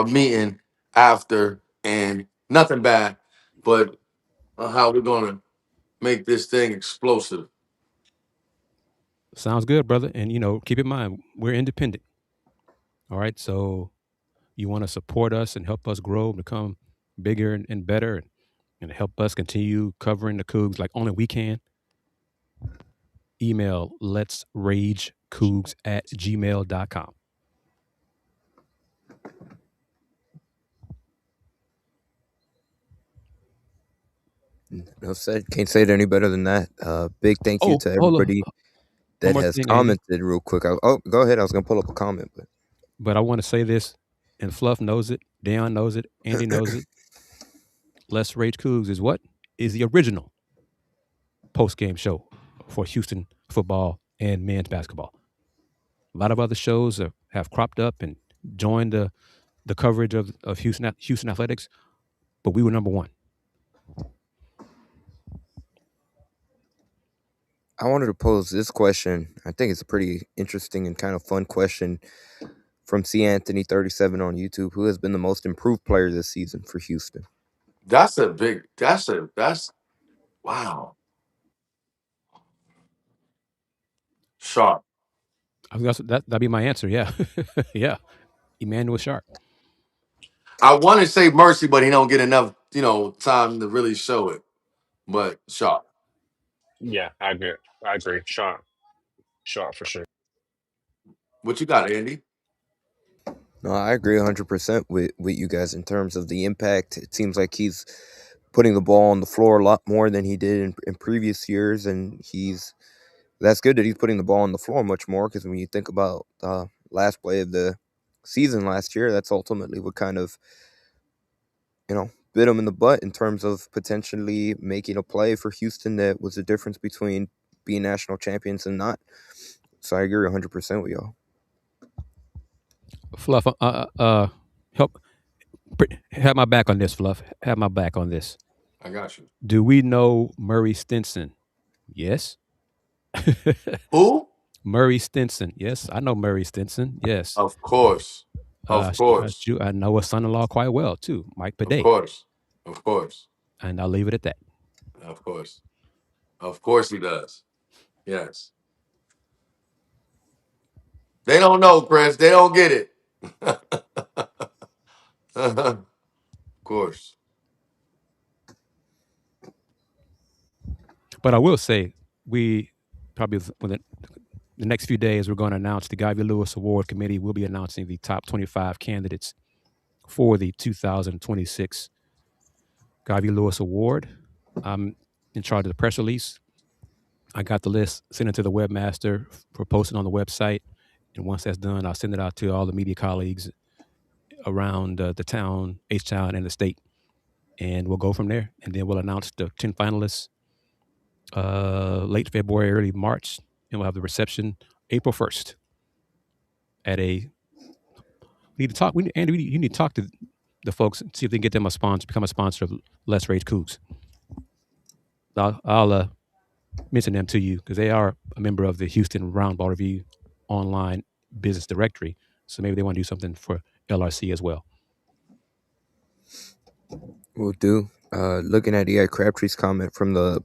meeting after, and nothing bad, but on how we're going to make this thing explosive. Sounds good, brother. And, keep in mind, we're independent. All right. So you want to support us and help us grow, become bigger and better, and help us continue covering the Cougs like only we can. Email letsragecoogs@gmail.com. No said. Can't say it any better than that. Big thank you to everybody that has commented real quick. Go ahead. I was going to pull up a comment. But I want to say this, and Fluff knows it, Dayon knows it, Andy knows it. Let's Rage Coogs is the original post-game show for Houston football and men's basketball. A lot of other shows have cropped up and joined the coverage of Houston athletics, but we were number one. I wanted to pose this question. I think it's a pretty interesting and kind of fun question from C. Anthony 37 on YouTube. Who has been the most improved player this season for Houston? That's wow. Sharp. That'd be my answer. Yeah. Yeah. Emmanuel Sharp. I want to say Mercy, but he don't get enough, time to really show it. But Sharp. Yeah, I agree. Sharp for sure. What you got, Andy? No, I agree 100% with you guys in terms of the impact. It seems like he's putting the ball on the floor a lot more than he did in previous years, and that's good that he's putting the ball on the floor much more, because when you think about last play of the season last year, that's ultimately what kind of bit him in the butt in terms of potentially making a play for Houston that was the difference between being national champions and not. So I agree 100% with y'all. Fluff, help have my back on this, Fluff. Have my back on this. I got you. Do we know Murray Stinson? Yes. Who? Murray Stinson. Yes, I know Murray Stinson. Yes. Of course. Of course. I know his son-in-law quite well, too, Mike Paday. Of course. And I'll leave it at that. Of course. Of course he does. Yes. They don't know, Chris. They don't get it. Of course. But I will say, we probably the next few days, we're going to announce the Guy V. Lewis Award Committee will be announcing the top 25 candidates for the 2026 Guy V. Lewis Award. I'm in charge of the press release. I got the list, sent it to the webmaster for posting on the website. And once that's done, I'll send it out to all the media colleagues around the town, H-Town, and the state. And we'll go from there. And then we'll announce the 10 finalists late February, early March. And we'll have the reception April 1st at a... We need to talk. Andy, you need to talk to the folks and see if they can get them a sponsor, become a sponsor of Let's Rage Coogs. I'll mention them to you because they are a member of the Houston Roundball Review online business directory. So maybe they want to do something for LRC as well. Will do. Looking at E.I. Crabtree's comment from the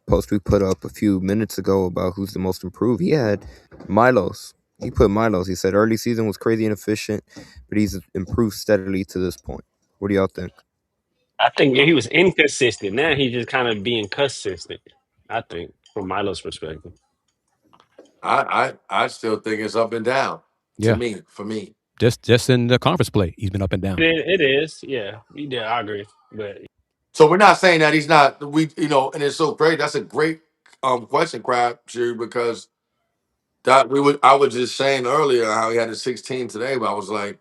post we put up a few minutes ago about who's the most improved, he had Milos. He put Milos. He said early season was crazy inefficient, but he's improved steadily to this point. What do y'all think? I think he was inconsistent. Now he's just kind of being consistent, I think, from Milo's perspective. I still think it's up and down for me. Just in the conference play, he's been up and down. It is, yeah. I agree. But So we're not saying that he's not. And it's so great. That's a great question, Crabtree, because I was just saying earlier how he had a 16 today, but I was like,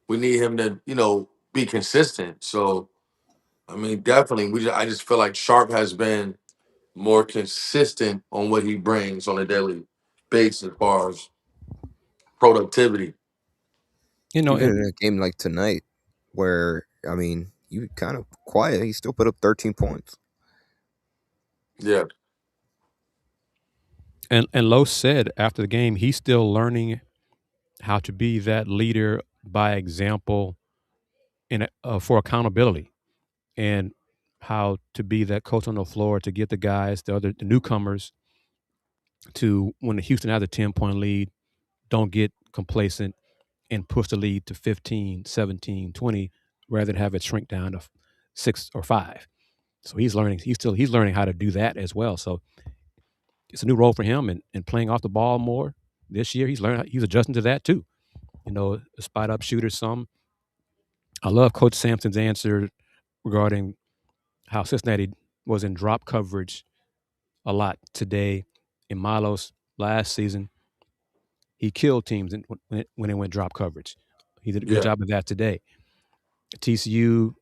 we need him to be consistent. So I mean, definitely, I just feel like Sharp has been more consistent on what he brings on a daily basis as far as productivity. Even in a game like tonight, where you kind of quiet, he still put up 13 points. Yeah. And Lowe said after the game, he's still learning how to be that leader by example for accountability, and how to be that coach on the floor to get the guys, the newcomers, to when Houston has a 10-point lead, don't get complacent and push the lead to 15, 17, 20, rather than have it shrink down to 6 or 5. So he's learning. He's learning how to do that as well. So it's a new role for him, and playing off the ball more this year. He's adjusting to that too. A spot up shooter some. I love Coach Sampson's answer regarding how Cincinnati was in drop coverage a lot today. In Milos last season, he killed teams when it went drop coverage. He did a good job of that today. TCU,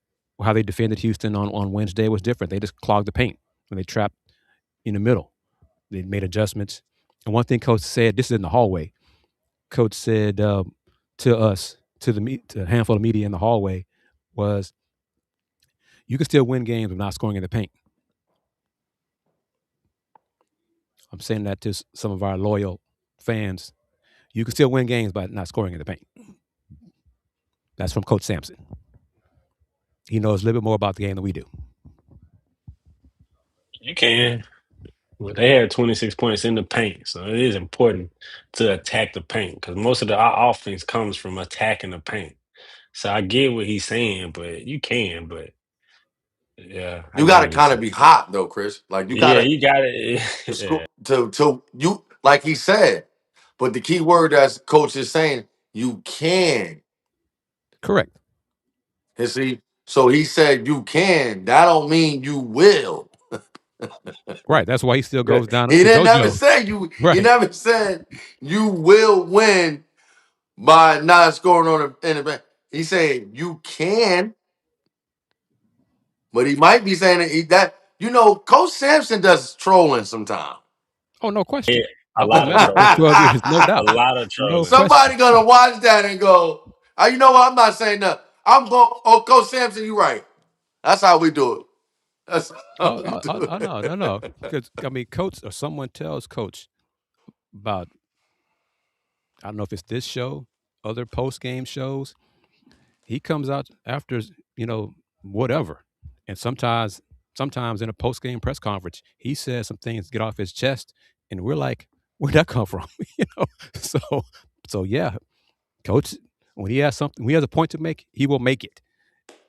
how they defended Houston on Wednesday was different. They just clogged the paint when they trapped in the middle. They made adjustments. And one thing Coach said, this is in the hallway, Coach said to us, to a handful of media in the hallway, was, you can still win games with not scoring in the paint. I'm saying that to some of our loyal fans. You can still win games by not scoring in the paint. That's from Coach Sampson. He knows a little bit more about the game than we do. you can. Well, they had 26 points in the paint, so it is important to attack the paint because most of our offense comes from attacking the paint. So I get what he's saying, but you can. But yeah, You got to kind of be hot though, Chris. Like you got you got it. to you, like he said. But the key word as Coach is saying, you can. Correct. And see, so he said you can. That don't mean you will. Right. That's why he still goes down. He didn't never say you. Right. He never said you will win by not scoring in the back. He said you can, but he might be saying that Coach Sampson does trolling sometimes. Oh, no question. Yeah, a lot of trolling. No doubt. A lot of trolling. Somebody gonna watch that and go, you know what? I'm not saying that. I'm going. Oh, Coach Sampson, you right. That's how we do it. That's how we do it. No. Because Coach or someone tells Coach about, I don't know if it's this show, other post-game shows, he comes out after, whatever. And sometimes in a post-game press conference, he says some things to get off his chest, and we're like, where'd that come from? So yeah, Coach, when he has something, when he has a point to make, he will make it.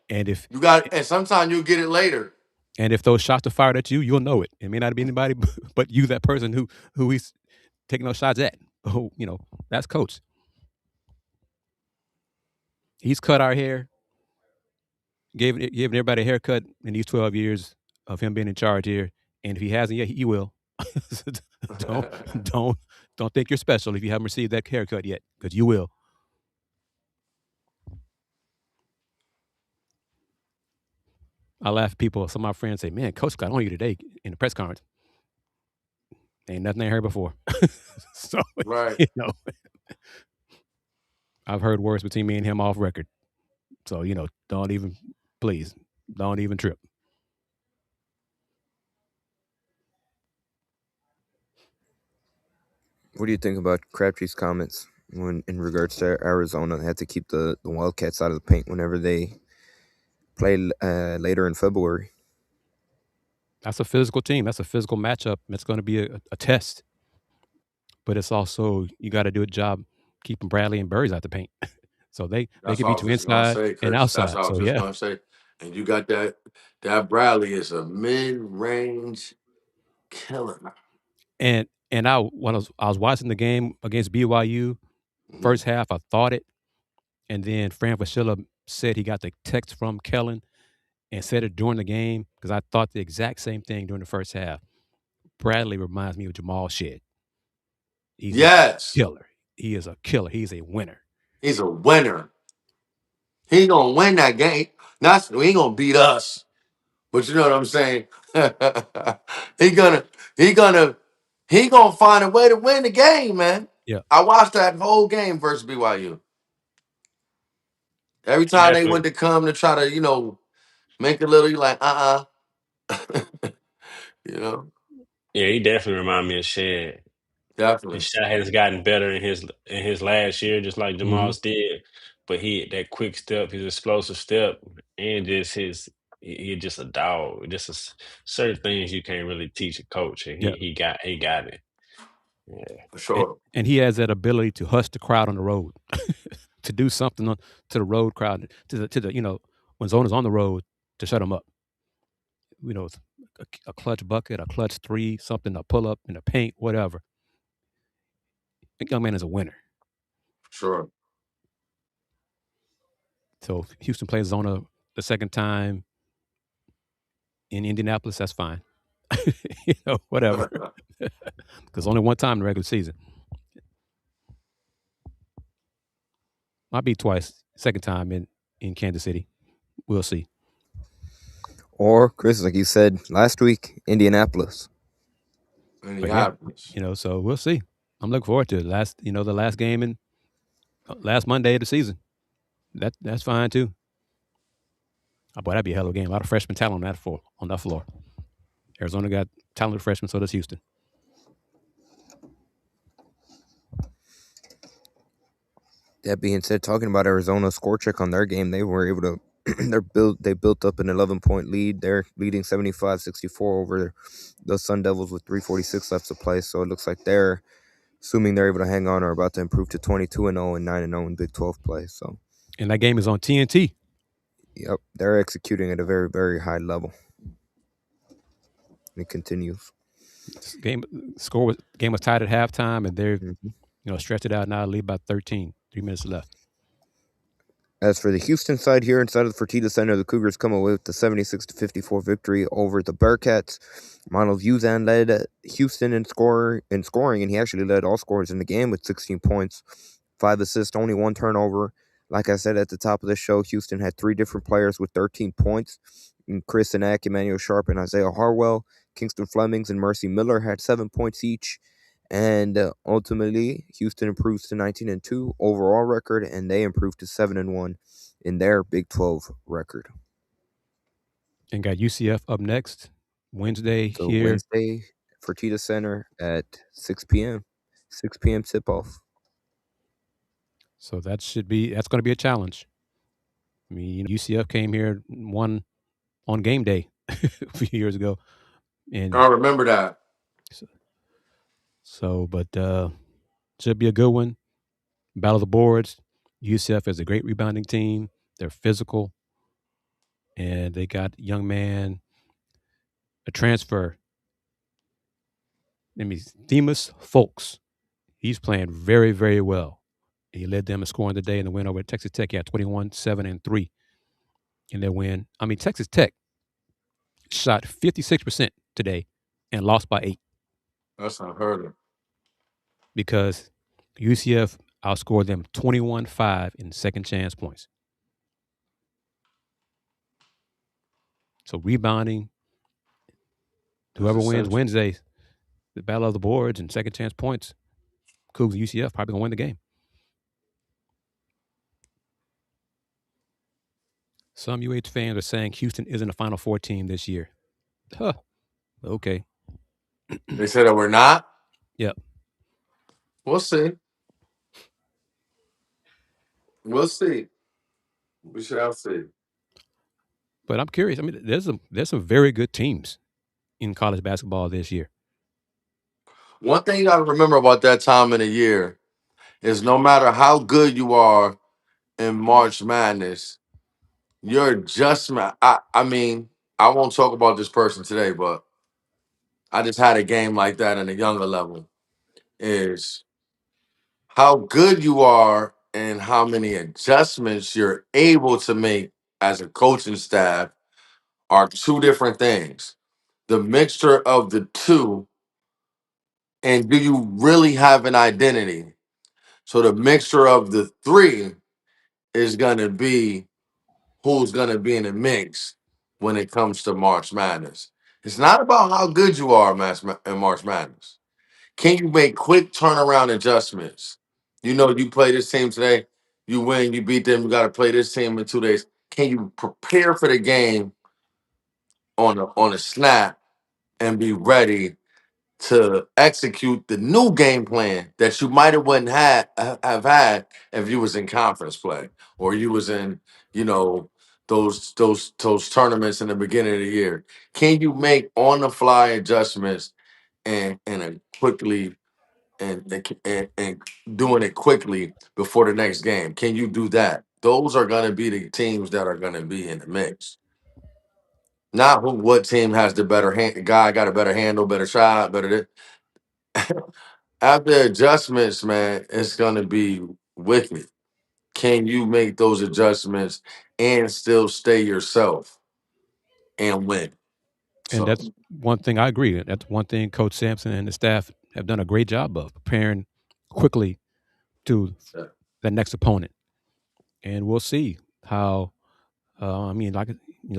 And if you got, and sometimes you'll get it later. And if those shots are fired at you, you'll know it. It may not be anybody but you, that person who he's taking those shots at? Oh, that's coach. He's cut our hair, giving everybody a haircut in these 12 years of him being in charge here. And if he hasn't yet, he will. don't don't think you're special if you haven't received that haircut yet, because you will. I laugh at people. Some of my friends say, "Man, coach got on you today in the press conference." Ain't nothing I heard before. So Right. I've heard words between me and him off record. So please don't even trip. What do you think about Crabtree's comments when in regards to Arizona? They had to keep the Wildcats out of the paint whenever they play later in February. That's a physical team. That's a physical matchup. It's going to be a test. But it's also, you got to do a job keeping Bradley and Burris out the paint. So they That's can what I beat was you just gonna inside say, and Chris. That's outside. what I was So just yeah. gonna say. And you got that Bradley is a mid-range killer. And when I was watching the game against BYU, first half I thought it, and then Fran Fraschilla said he got the text from Kellen and said it during the game, because I thought the exact same thing during the first half. Bradley reminds me of Jamal Shedd. He's just a Yes. killer. He is a killer. He's a winner. He's a winner. He gonna win that game. He ain't gonna beat us. But you know what I'm saying? he gonna find a way to win the game, man. Yeah. I watched that whole game versus BYU. Every He time they definitely, went to come to try to, make a little, you like, you know, yeah, he definitely remind me of Shed. His definitely. shot has gotten better in his last year, just like Mhm. Jamal's did. But he that quick step, his explosive step, and just he just a dog. Certain things you can't really teach a coach, and Yeah. he got it. Yeah. For sure. And he has that ability to hush the crowd on the road, to do something to the road crowd, to the when Zona's on the road, to shut them up. A clutch bucket, a clutch three, something, a pull up in the paint, whatever. That young man is a winner. Sure. So if Houston plays Zona the second time in Indianapolis, that's fine. Whatever. Because only one time in the regular season. Might be twice. Second time in Kansas City. We'll see. Or, Chris, like you said last week, Indianapolis. But yeah, so we'll see. I'm looking forward to it. The last game in last Monday of the season. That's fine too. Oh, boy, that'd be a hell of a game. A lot of freshman talent on that floor. Arizona got talented freshmen, so does Houston. That being said, talking about Arizona's score check on their game, they were able to they built up an 11-point lead. They're leading 75-64 over the Sun Devils with 3:46 left to play. So it looks like they're, assuming they're able to hang on, are about to improve to 22-0 and 9-0 in Big 12 play. So, and that game is on TNT. Yep, they're executing at a very, very high level. It continues. Game was tied at halftime, and they're stretched it out now, lead by 13. 3 minutes left. As for the Houston side here, inside of the Fertitta Center, the Cougars come away with the 76-54 victory over the Bearcats. Ronald Uzan led Houston in scoring, and he actually led all scorers in the game with 16 points, 5 assists, only 1 turnover. Like I said at the top of the show, Houston had 3 different players with 13 points. Chris Inack, Emmanuel Sharp, and Isaiah Harwell. Kingston Flemings and Mercy Miller had 7 points each. And ultimately, Houston improves to 19-2 overall record, and they improved to 7-1 in their Big 12 record. And got UCF up next Wednesday So here. Wednesday, Fertitta Center at 6 p.m. 6 p.m. tip-off. So that's going to be a challenge. I mean, UCF came here and won on game day a few years ago. And I remember that. But should be a good one. Battle of the boards. UCF is a great rebounding team. They're physical. And they got young man, a transfer. Demas Folks. He's playing very, very well. He led them in scoring today in the win over Texas Tech. He had 21, 7, and 3 in their win. I mean, Texas Tech shot 56% today and lost by 8. That's unheard of. Because UCF outscored them 21-5 in second chance points. So rebounding, whoever wins Wednesday, the battle of the boards and second chance points, Cougs and UCF probably gonna win the game. Some UH fans are saying Houston isn't a Final Four team this year. Huh. Okay. They said that we're not? Yep. We'll see. We'll see. We shall see. But I'm curious. I mean, there's some very good teams in college basketball this year. One thing you got to remember about that time of the year is no matter how good you are in March Madness, your adjustment. I mean, I won't talk about this person today, but I just had a game like that in a younger level. Is how good you are and how many adjustments you're able to make as a coaching staff are two different things. The mixture of the two, and do you really have an identity? So the mixture of the three is going to be who's going to be in the mix when it comes to March Madness. It's not about how good you are in March Madness. Can you make quick turnaround adjustments? You know, you play this team today, you win, you beat them, you got to play this team in 2 days. Can you prepare for the game on a snap and be ready to execute the new game plan that you might have had if you was in conference play or you was in, you know, those tournaments in the beginning of the year? Can you make on the fly adjustments and a quickly and doing it quickly before the next game? Can you do that? Those are going to be the teams that are going to be in the mix. Not what team has the better guy, got a better handle, better shot, better. After adjustments, man, it's going to be wicked. Can you make those adjustments and still stay yourself and win? And that's one thing I agree. That's one thing Coach Sampson and the staff have done a great job of preparing quickly to the next opponent. And we'll see how, I mean, like,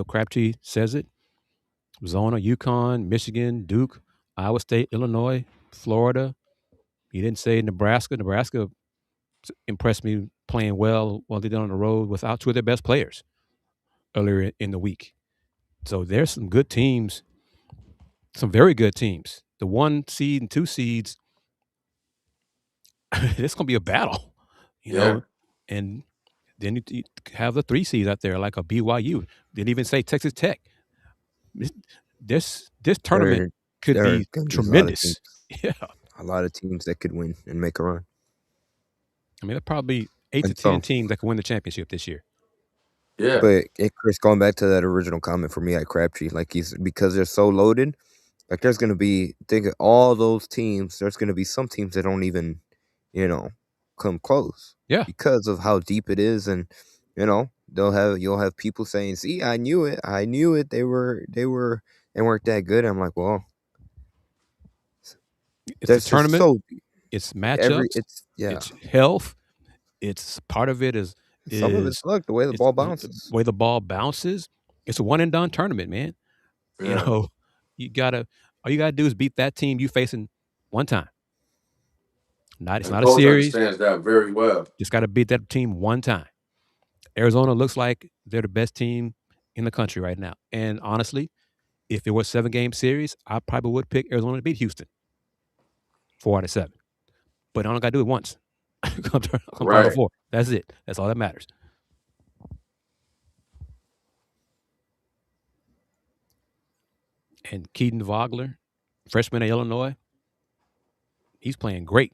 Crabtree says it, Zona, UConn, Michigan, Duke, Iowa State, Illinois, Florida. He didn't say Nebraska. Nebraska impressed me playing well while they did on the road without 2 of their best players earlier in the week. So there's some good teams, some very good teams. The 1 seed and 2 seeds, it's going to be a battle, you know. And then you have the 3 seeds out there like a BYU. Didn't even say Texas Tech. This tournament could be tremendous. A lot of teams that could win and make a run. I mean, there are probably 8 to 10 teams that could win the championship this year. Yeah. But Chris, going back to that original comment for me at Crabtree, like because they're so loaded, like there's going to be, think of all those teams, there's going to be some teams that don't even, come close. Yeah. Because of how deep it is, and you'll have people saying, "See, I knew it. They weren't that good." I'm like, well, it's a tournament. It's matchups. It's health. It's part of it is some of it's luck, the way the ball bounces. The way the ball bounces. It's a one and done tournament, man. Yeah. All you gotta do is beat that team you facing one time. It's not a series. Understands that very well. Just got to beat that team one time. Arizona looks like they're the best team in the country right now. And honestly, if it was a 7-game series, I probably would pick Arizona to beat Houston 4 out of 7. But I only got to do it once. Come Final Four. That's it. That's all that matters. And Keaton Vogler, freshman at Illinois, he's playing great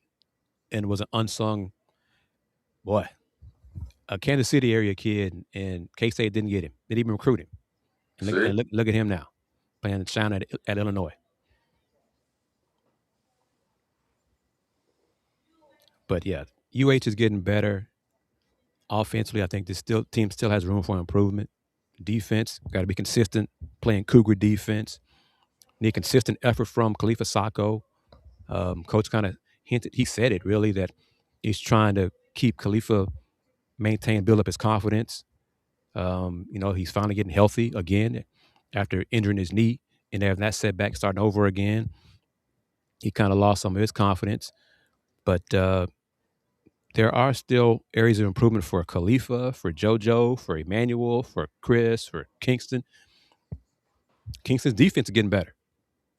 and was an unsung boy. A Kansas City area kid, and K-State didn't get him. Didn't even recruit him. And look at him now, playing shine at Illinois. But yeah, UH is getting better offensively. I think this team still has room for improvement. Defense got to be consistent. Playing Cougar defense. Need consistent effort from Khalifa Sacco. Coach kind of hinted. He said it really that he's trying to keep Khalifa build up his confidence. He's finally getting healthy again after injuring his knee and having that setback starting over again. He kind of lost some of his confidence, but there are still areas of improvement for Khalifa, for JoJo, for Emmanuel, for Kris, for Kingston. Kingston's defense is getting better.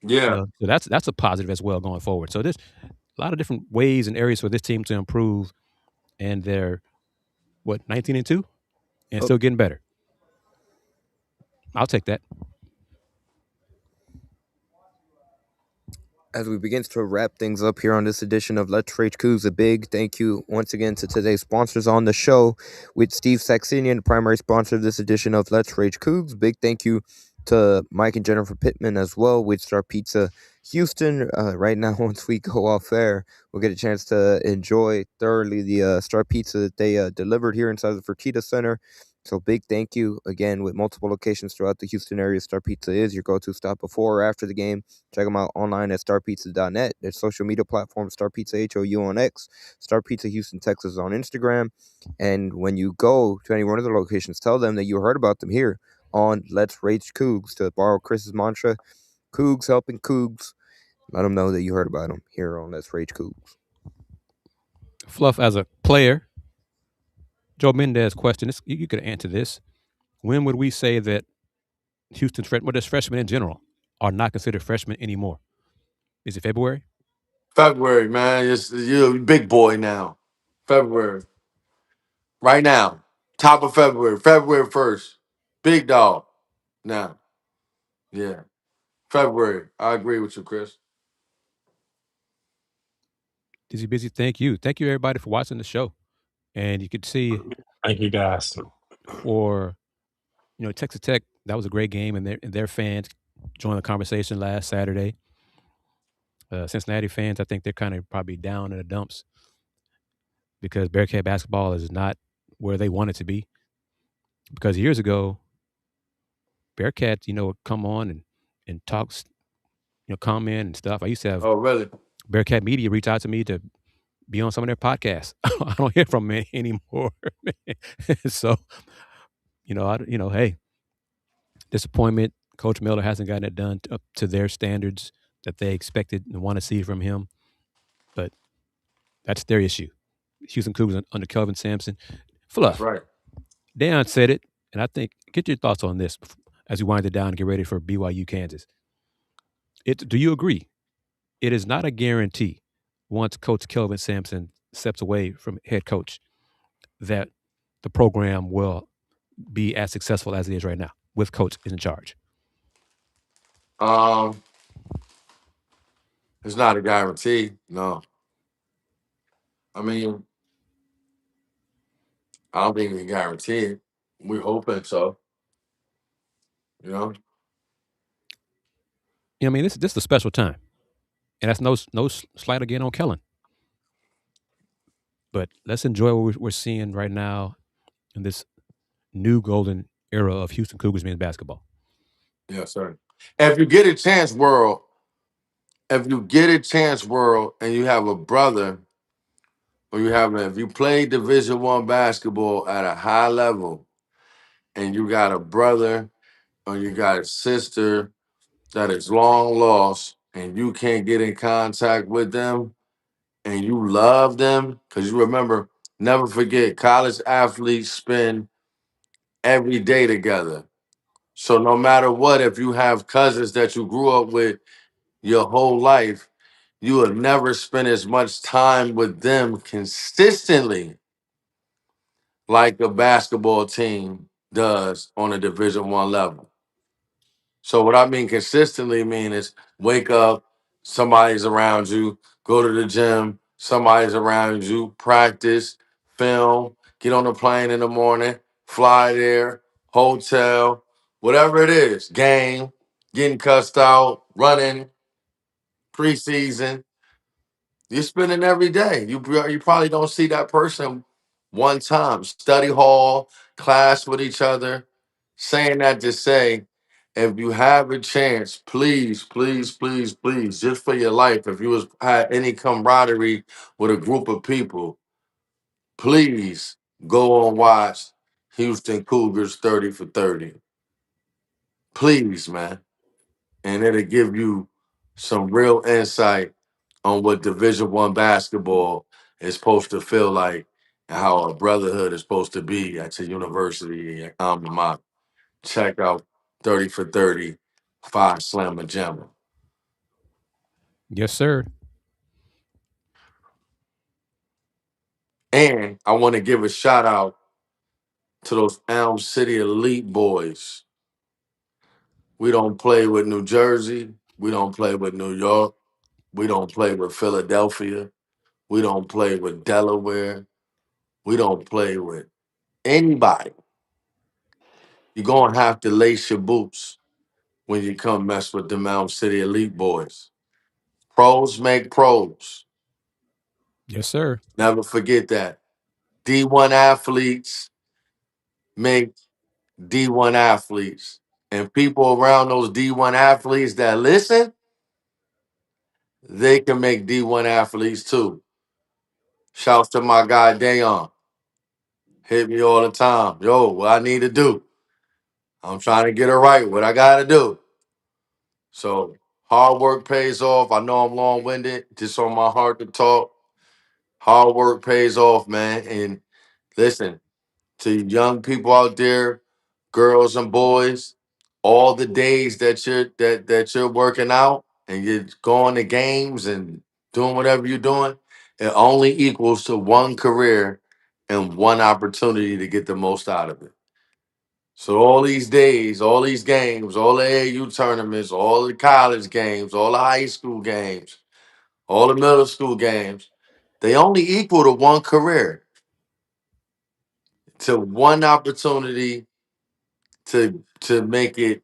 Yeah. So that's a positive as well going forward. So there's a lot of different ways and areas for this team to improve, and they're 19-2, and still getting better. I'll take that. As we begin to wrap things up here on this edition of Let's Rage Coogs, a big thank you once again to today's sponsors on the show, with Steve Saxenian, the primary sponsor of this edition of Let's Rage Coogs. Big thank you to Mike and Jennifer Pittman as well with Star Pizza Houston. Right now, once we go off air, we'll get a chance to enjoy thoroughly the Star Pizza that they delivered here inside the Fertitta Center. So big thank you again, with multiple locations throughout the Houston area. Star Pizza is your go-to stop before or after the game. Check them out online at starpizza.net. Their social media platform, Star Pizza HOU on X, Star Pizza Houston, Texas on Instagram. And when you go to any one of the locations, tell them that you heard about them here on Let's Rage Coogs. To borrow Chris's mantra, Cougs helping Cougs. Let them know that you heard about them here on Let's Rage Coogs. Fluff, as a player, Joe Mendez question, you could answer this. When would we say that Houston's freshmen in general are not considered freshmen anymore? Is it February? February, man. You're a big boy now. February. Right now. Top of February. February 1st. Big dog. Now. Yeah. February. I agree with you, Kris. Dizzy Busy, thank you. Thank you, everybody, for watching the show. And you could see, Thank you, guys. for Texas Tech, that was a great game, and their fans joined the conversation last Saturday. Cincinnati fans, I think they're kind of probably down in the dumps because Bearcat basketball is not where they want it to be. Because years ago, Bearcats, would come on and talk, comment and stuff. I used to have really? Bearcat media reach out to me to be on some of their podcasts. I don't hear from them anymore. So, hey, disappointment. Coach Miller hasn't gotten it done up to their standards that they expected and want to see from him. But that's their issue. Houston Cougars under Kelvin Sampson. Fluff. That's right. Dayon said it, and I think, get your thoughts on this as we wind it down and get ready for BYU Kansas. Do you agree? It is not a guarantee once Coach Kelvin Sampson steps away from head coach that the program will be as successful as it is right now with coach in charge. It's not a guarantee. No. I mean, I don't think it's a guarantee. We're hoping so. I mean, this is a special time, and that's no slight again on Kellen. But let's enjoy what we're seeing right now in this new golden era of Houston Cougars men's basketball. Yes, sir. If you get a chance, world, and you have a brother, or if you play Division I basketball at a high level, and you got a brother or you got a sister that is long lost, and you can't get in contact with them, and you love them, because you remember, never forget, college athletes spend every day together. So no matter what, if you have cousins that you grew up with your whole life, you will never spend as much time with them consistently like a basketball team does on a Division I level. So what I mean consistently is wake up, somebody's around you, go to the gym, somebody's around you, practice, film, get on the plane in the morning, fly there, hotel, whatever it is, game, getting cussed out, running, preseason. You're spending every day. You probably don't see that person one time. Study hall, class with each other. Saying that to say, if you have a chance, please, please, please, please, just for your life, if you had any camaraderie with a group of people, please go and watch Houston Cougars 30 for 30. Please, man. And it'll give you some real insight on what Division One basketball is supposed to feel like and how a brotherhood is supposed to be at your university and your alma mater. Check out 30 for 30, 5 Slammer Jammer. Yes, sir. And I want to give a shout out to those Elm City Elite boys. We don't play with New Jersey. We don't play with New York. We don't play with Philadelphia. We don't play with Delaware. We don't play with anybody. You're going to have to lace your boots when you come mess with the Elm City Elite boys. Pros make pros. Yes, sir. Never forget that. D1 athletes make D1 athletes. And people around those D1 athletes that listen, they can make D1 athletes too. Shouts to my guy Dayon. Hit me all the time. Yo, what I need to do. I'm trying to get it right. What I got to do. So hard work pays off. I know I'm long-winded. Just on my heart to talk. Hard work pays off, man. And listen, to young people out there, girls and boys, all the days that you're working out and you're going to games and doing whatever you're doing, it only equals to one career and one opportunity to get the most out of it. So all these days, all these games, all the AAU tournaments, all the college games, all the high school games, all the middle school games, they only equal to one career, to one opportunity to make it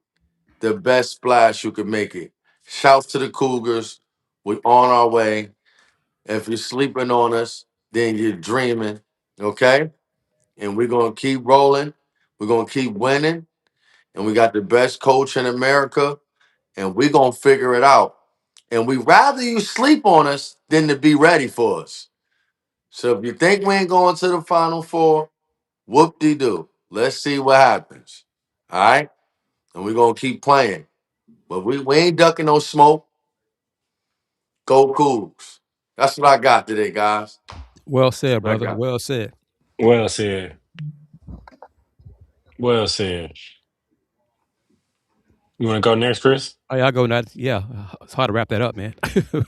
the best splash you could make it. Shouts to the Cougars. We're on our way. If you're sleeping on us, then you're dreaming. Okay? And we're gonna keep rolling. We're gonna keep winning. And we got the best coach in America. And we're gonna figure it out. And we rather you sleep on us than to be ready for us. So if you think we ain't going to the Final Four, whoop-de-doo. Let's see what happens. All right? And we're going to keep playing. But we ain't ducking no smoke. Go Cougs. That's what I got today, guys. Well said, That's what I brother. got. Well said. Well said. Well said. You want to go next, Chris? Oh, yeah, I go nuts. Yeah, it's hard to wrap that up, man.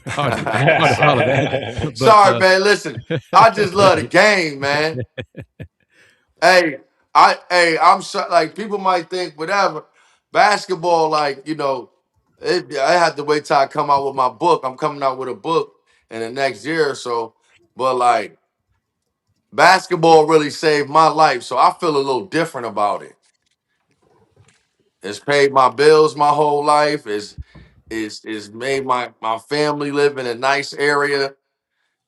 hard to follow that. But Sorry, man. Listen, I just love the game, man. I'm so, like people might think whatever basketball, like I have to wait till I come out with my book. I'm coming out with a book in the next year or so, but like basketball really saved my life, so I feel a little different about it. It's paid my bills my whole life. It's made my family live in a nice area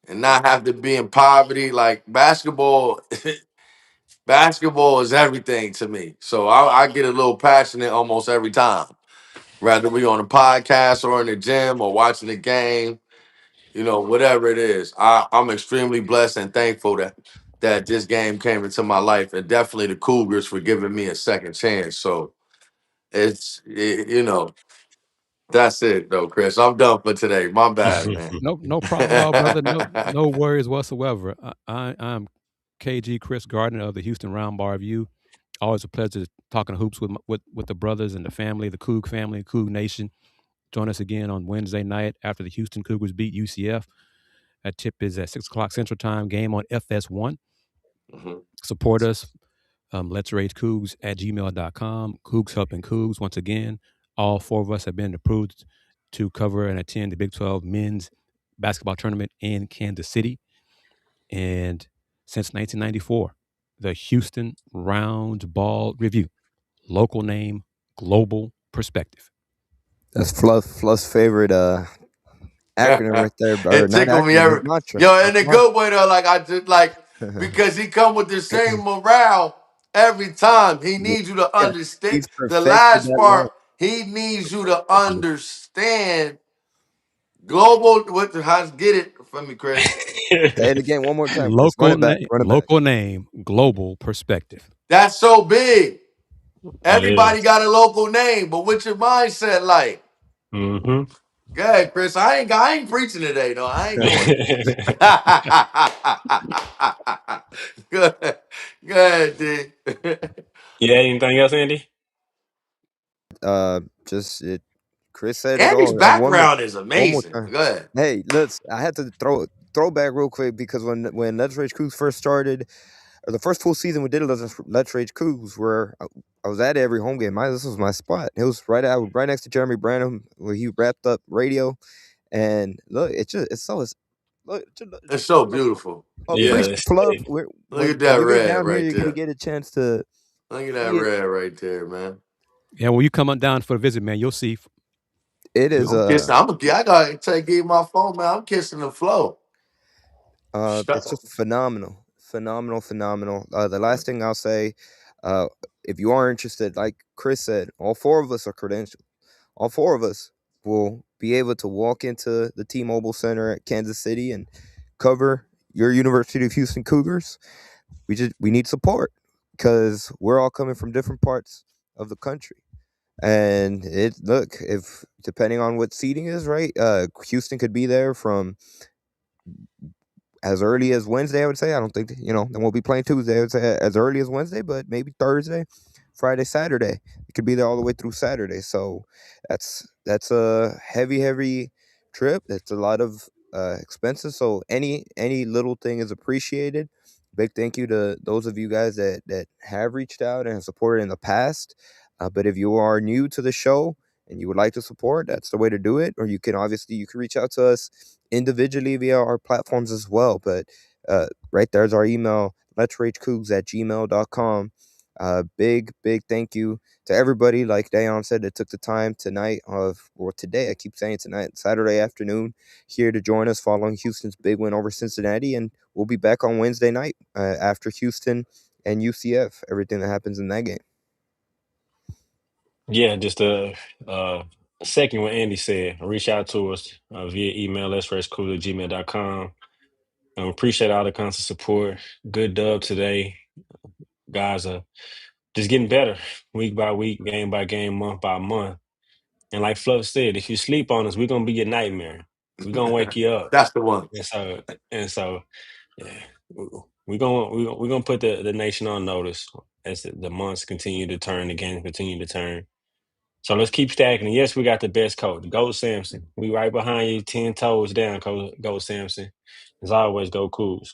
and not have to be in poverty. Like basketball. Basketball is everything to me. So I get a little passionate almost every time. Whether we on a podcast or in the gym or watching the game, whatever it is. I'm extremely blessed and thankful that this game came into my life, and definitely the Cougars for giving me a second chance. So that's it though, Chris. I'm done for today. My bad, man. No problem at all, brother. No worries whatsoever. I'm KG Kris Gardner of the Houston Round Bar Review. Always a pleasure talking hoops with the brothers and the family, the Coug family, Coug Nation. Join us again on Wednesday night after the Houston Cougars beat UCF. That tip is at 6 o'clock Central Time. Game on FS1. Mm-hmm. Support us. Let's Rage Coogs at gmail.com. Cougs helping Cougs. Once again, all four of us have been approved to cover and attend the Big 12 men's basketball tournament in Kansas City. And since 1994, the Houston Round Ball Review. Local name, global perspective. That's Fluff's favorite acronym right there, or It not tickled me acronym, his every mantra. yo His in a good way though. Like I just like because he come with the same morale every time. He Yeah, needs you to yeah, understand he's the perfected last that line. part. He needs you to understand global. What? How to get it for me, Chris? Say it again one more time, Chris. Run Local it back. name, Run it back. local name, global perspective. That's so big. It Everybody is. got a local name, but what's your mindset like? Mm-hmm. Go ahead, Chris. I ain't preaching today, though. I ain't doing it. Go ahead. Go ahead, D. Yeah, anything else, Andy? Just it. Chris said it Andy's all. And background is one more amazing. time. Go ahead. Hey, let's. I had to throw back real quick because when Let's Rage Coogs first started, or the first full season we did Let's Rage Coogs, where I was at every home game. This was my spot. It was right out right next to Jeremy Branham, where he wrapped up radio. And look, look, It's so beautiful. Yeah, appreciate it's Fluff. safe. Look at When that we get red down here, right you're gonna there. get a chance to Look at that see it. red right there, man. Yeah, when you come on down for a visit, man, you'll see. It is I'm kissing. I gotta take give my phone, man. I'm kissing the flow. it's just phenomenal. The last thing I'll say, uh, if you are interested, like Chris said, all four of us are credentialed. All four of us will be able to walk into the T-Mobile Center at Kansas City and cover your University of Houston Cougars. We need support because we're all coming from different parts of the country. And if depending on what seating is, right, Houston could be there from as early as Wednesday, I would say. I don't think, they won't be playing Tuesday. I would say as early as Wednesday, but maybe Thursday, Friday, Saturday. It could be there all the way through Saturday. So that's a heavy trip. It's a lot of expenses. So any little thing is appreciated. Big thank you to those of you guys that have reached out and have supported in the past. But if you are new to the show and you would like to support, that's the way to do it. Or you can reach out to us individually via our platforms as well. But right there's our email, letsragecoogs@gmail.com. Big thank you to everybody, like Dayon said, that took the time tonight today, I keep saying tonight, Saturday afternoon, here to join us following Houston's big win over Cincinnati. And we'll be back on Wednesday night after Houston and UCF, everything that happens in that game. Yeah, just second what Andy said. Reach out to us via email, letsragecoogs@gmail.com. Appreciate all the constant support. Good dub today. Guys are just getting better week by week, game by game, month by month. And like Fluff said, if you sleep on us, we're gonna be your nightmare. We're gonna wake you up. That's the one. And so yeah, we're gonna put the nation on notice as the months continue to turn, the games continue to turn. So let's keep stacking. And yes, we got the best coach, Go Samson. We right behind you, 10 toes down, Go Samson. As always, go Cougs.